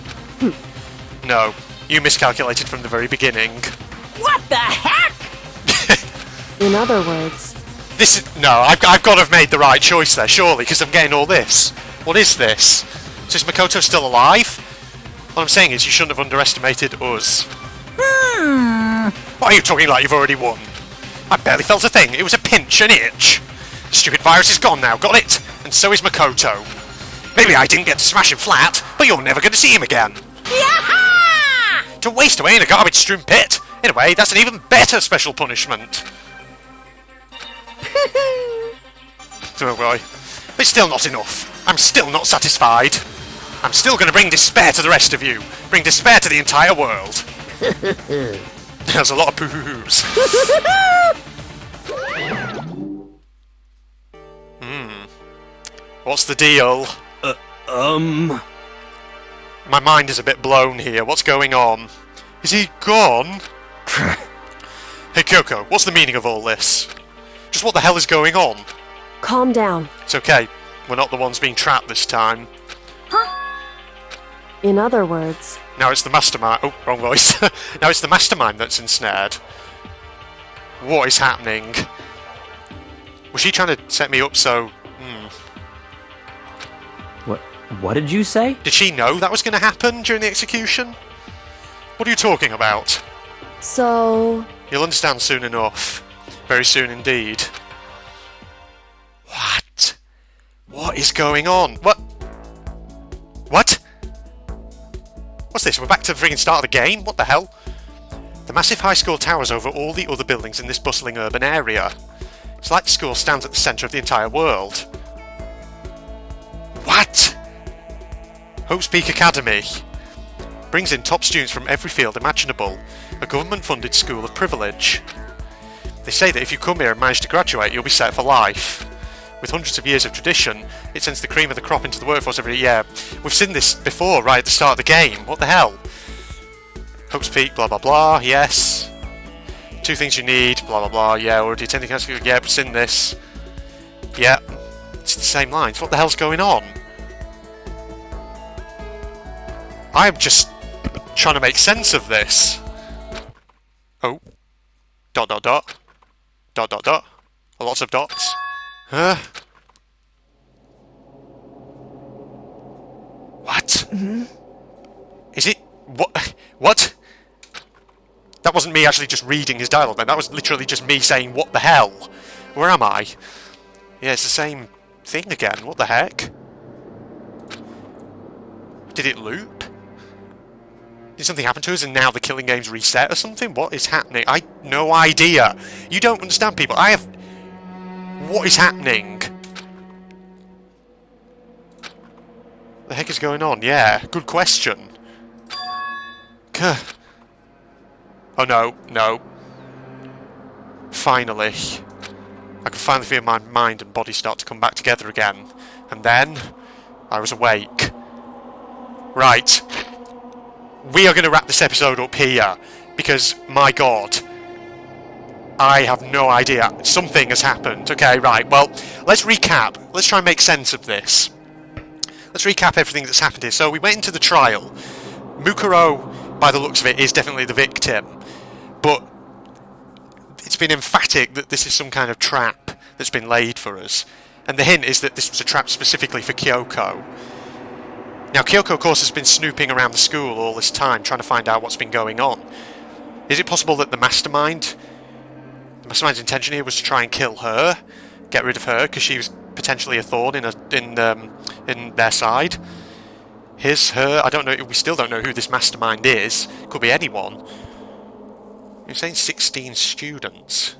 No, you miscalculated from the very beginning. What the heck? In other words... This is... No, I've got to have made the right choice there, surely, because I'm getting all this. What is this? So is Makoto still alive? What I'm saying is you shouldn't have underestimated us. Why are you talking like you've already won? I barely felt a thing. It was a pinch, an itch. The stupid virus is gone now, got it? And so is Makoto. Maybe I didn't get to smash him flat, but you're never going to see him again. Yaha! To waste away in a garbage-strewn pit. In a way, that's an even better special punishment. Oh boy. But it's still not enough. I'm still not satisfied. I'm still going to bring despair to the rest of you. Bring despair to the entire world. There's a lot of poo-hoo-hoos. What's the deal? My mind is a bit blown here. What's going on? Is he gone? Hey Kyoko, what's the meaning of all this? Just what the hell is going on? Calm down. It's okay. We're not the ones being trapped this time. In other words... Now it's the mastermind... Oh, wrong voice. Now it's the mastermind that's ensnared. What is happening? Was she trying to set me up so... What did you say? Did she know that was going to happen during the execution? What are you talking about? So... You'll understand soon enough. Very soon indeed. What? What is going on? What? What? What's this? We're back to the friggin' start of the game? What the hell? The massive high school towers over all the other buildings in this bustling urban area. It's like the school stands at the centre of the entire world. What? Hope's Peak Academy brings in top students from every field imaginable. A government-funded school of privilege. They say that if you come here and manage to graduate, you'll be set for life. With hundreds of years of tradition, it sends the cream of the crop into the workforce every year. We've seen this before, right at the start of the game. What the hell? Hope's Peak, blah blah blah, yes. 2 things you need, blah blah blah, yeah, already attending high school, yeah, we've seen this. Yeah, it's the same lines. What the hell's going on? I'm just trying to make sense of this. Oh. ... Lots of dots. Huh? What? Is it... What? That wasn't me actually just reading his dialogue then. That was literally just me saying, what the hell? Where am I? Yeah, it's the same thing again. What the heck? Did it loop? Did something happen to us and now the killing game's reset or something? What is happening? I no idea. You don't understand, people. I have... What is happening? What the heck is going on? Yeah, good question. Oh no, no. Finally. I could finally feel my mind and body start to come back together again. And then, I was awake. Right. We are going to wrap this episode up here. Because, my god, I have no idea. Something has happened. Okay, right. Well, let's recap. Let's try and make sense of this. Let's recap everything that's happened here. So, we went into the trial. Mukuro, by the looks of it, is definitely the victim. But it's been emphatic that this is some kind of trap that's been laid for us. And the hint is that this was a trap specifically for Kyoko. Now, Kyoko, of course, has been snooping around the school all this time, trying to find out what's been going on. Is it possible that the mastermind's intention here was to try and kill her, get rid of her, because she was potentially a thorn in their side? His, her, I don't know. We still don't know who this mastermind is. Could be anyone. You're saying 16 students.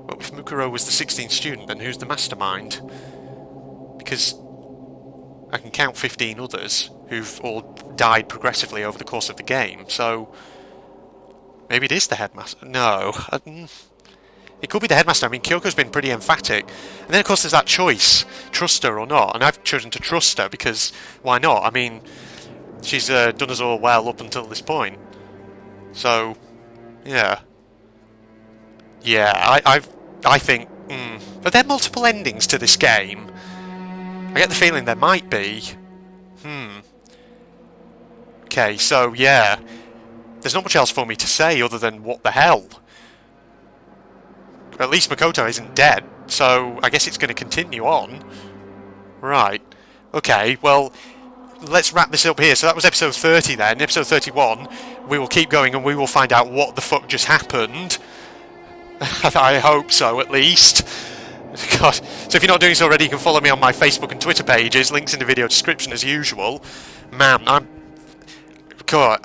Well, if Mukuro was the 16th student, then who's the mastermind? Because I can count 15 others. who've all died progressively over the course of the game. So maybe it is the headmaster. No. It could be the headmaster. I mean, Kyoko's been pretty emphatic. And then, of course, there's that choice. Trust her or not. And I've chosen to trust her because why not? I mean, she's done us all well up until this point. So, yeah. Yeah, I think... Are there multiple endings to this game? I get the feeling there might be. Okay, so, yeah. There's not much else for me to say other than what the hell. At least Makoto isn't dead, so I guess it's going to continue on. Right. Okay, well, let's wrap this up here. So that was episode 30 then. Episode 31, we will keep going and we will find out what the fuck just happened. I hope so, at least. God. So if you're not doing so already, you can follow me on my Facebook and Twitter pages. Links in the video description as usual. Man, God,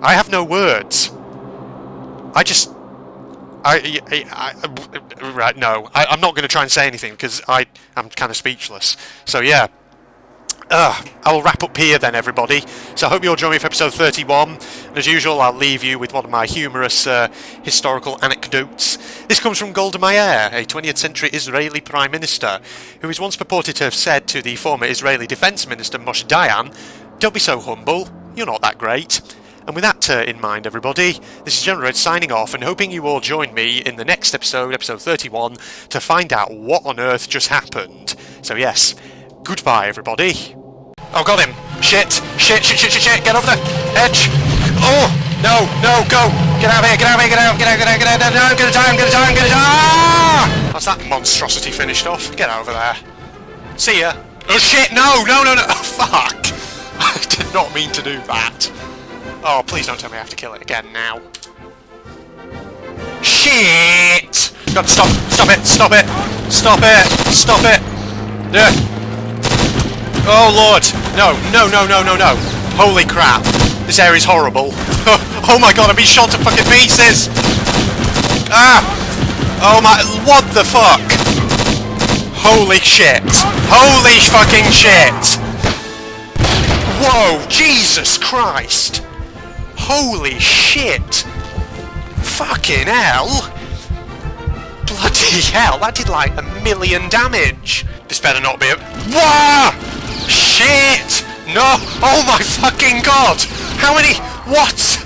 I have no words. Right, no. I'm not going to try and say anything because I'm kind of speechless. So yeah. I will wrap up here then, everybody. So I hope you'll join me for episode 31. And as usual, I'll leave you with one of my humorous historical anecdotes. This comes from Golda Meir, a 20th century Israeli Prime Minister, who is once purported to have said to the former Israeli Defense Minister Moshe Dayan, "Don't be so humble, you're not that great." And with that in mind, everybody, this is General Red signing off and hoping you all join me in the next episode, episode 31, to find out what on earth just happened. So yes, goodbye, everybody. Oh, got him. Shit, get over the edge. Oh, no, go. Get out of here, get out. No, I'm gonna die. Ah! That's that monstrosity finished off. Get over there. See ya. Oh, shit, no. Oh, fuck. I did not mean to do that. Oh, please don't tell me I have to kill it again now. Shit! God, stop it! Yeah. Oh, Lord! No! Holy crap! This area's horrible. Oh my god, I'm being shot to fucking pieces! Ah! Oh my... What the fuck? Holy shit! Holy fucking shit! Whoa! Jesus Christ! Holy shit! Fucking hell! Bloody hell, that did like 1 million damage! This better not be a... Wah! Shit! No! Oh my fucking god! How many... What?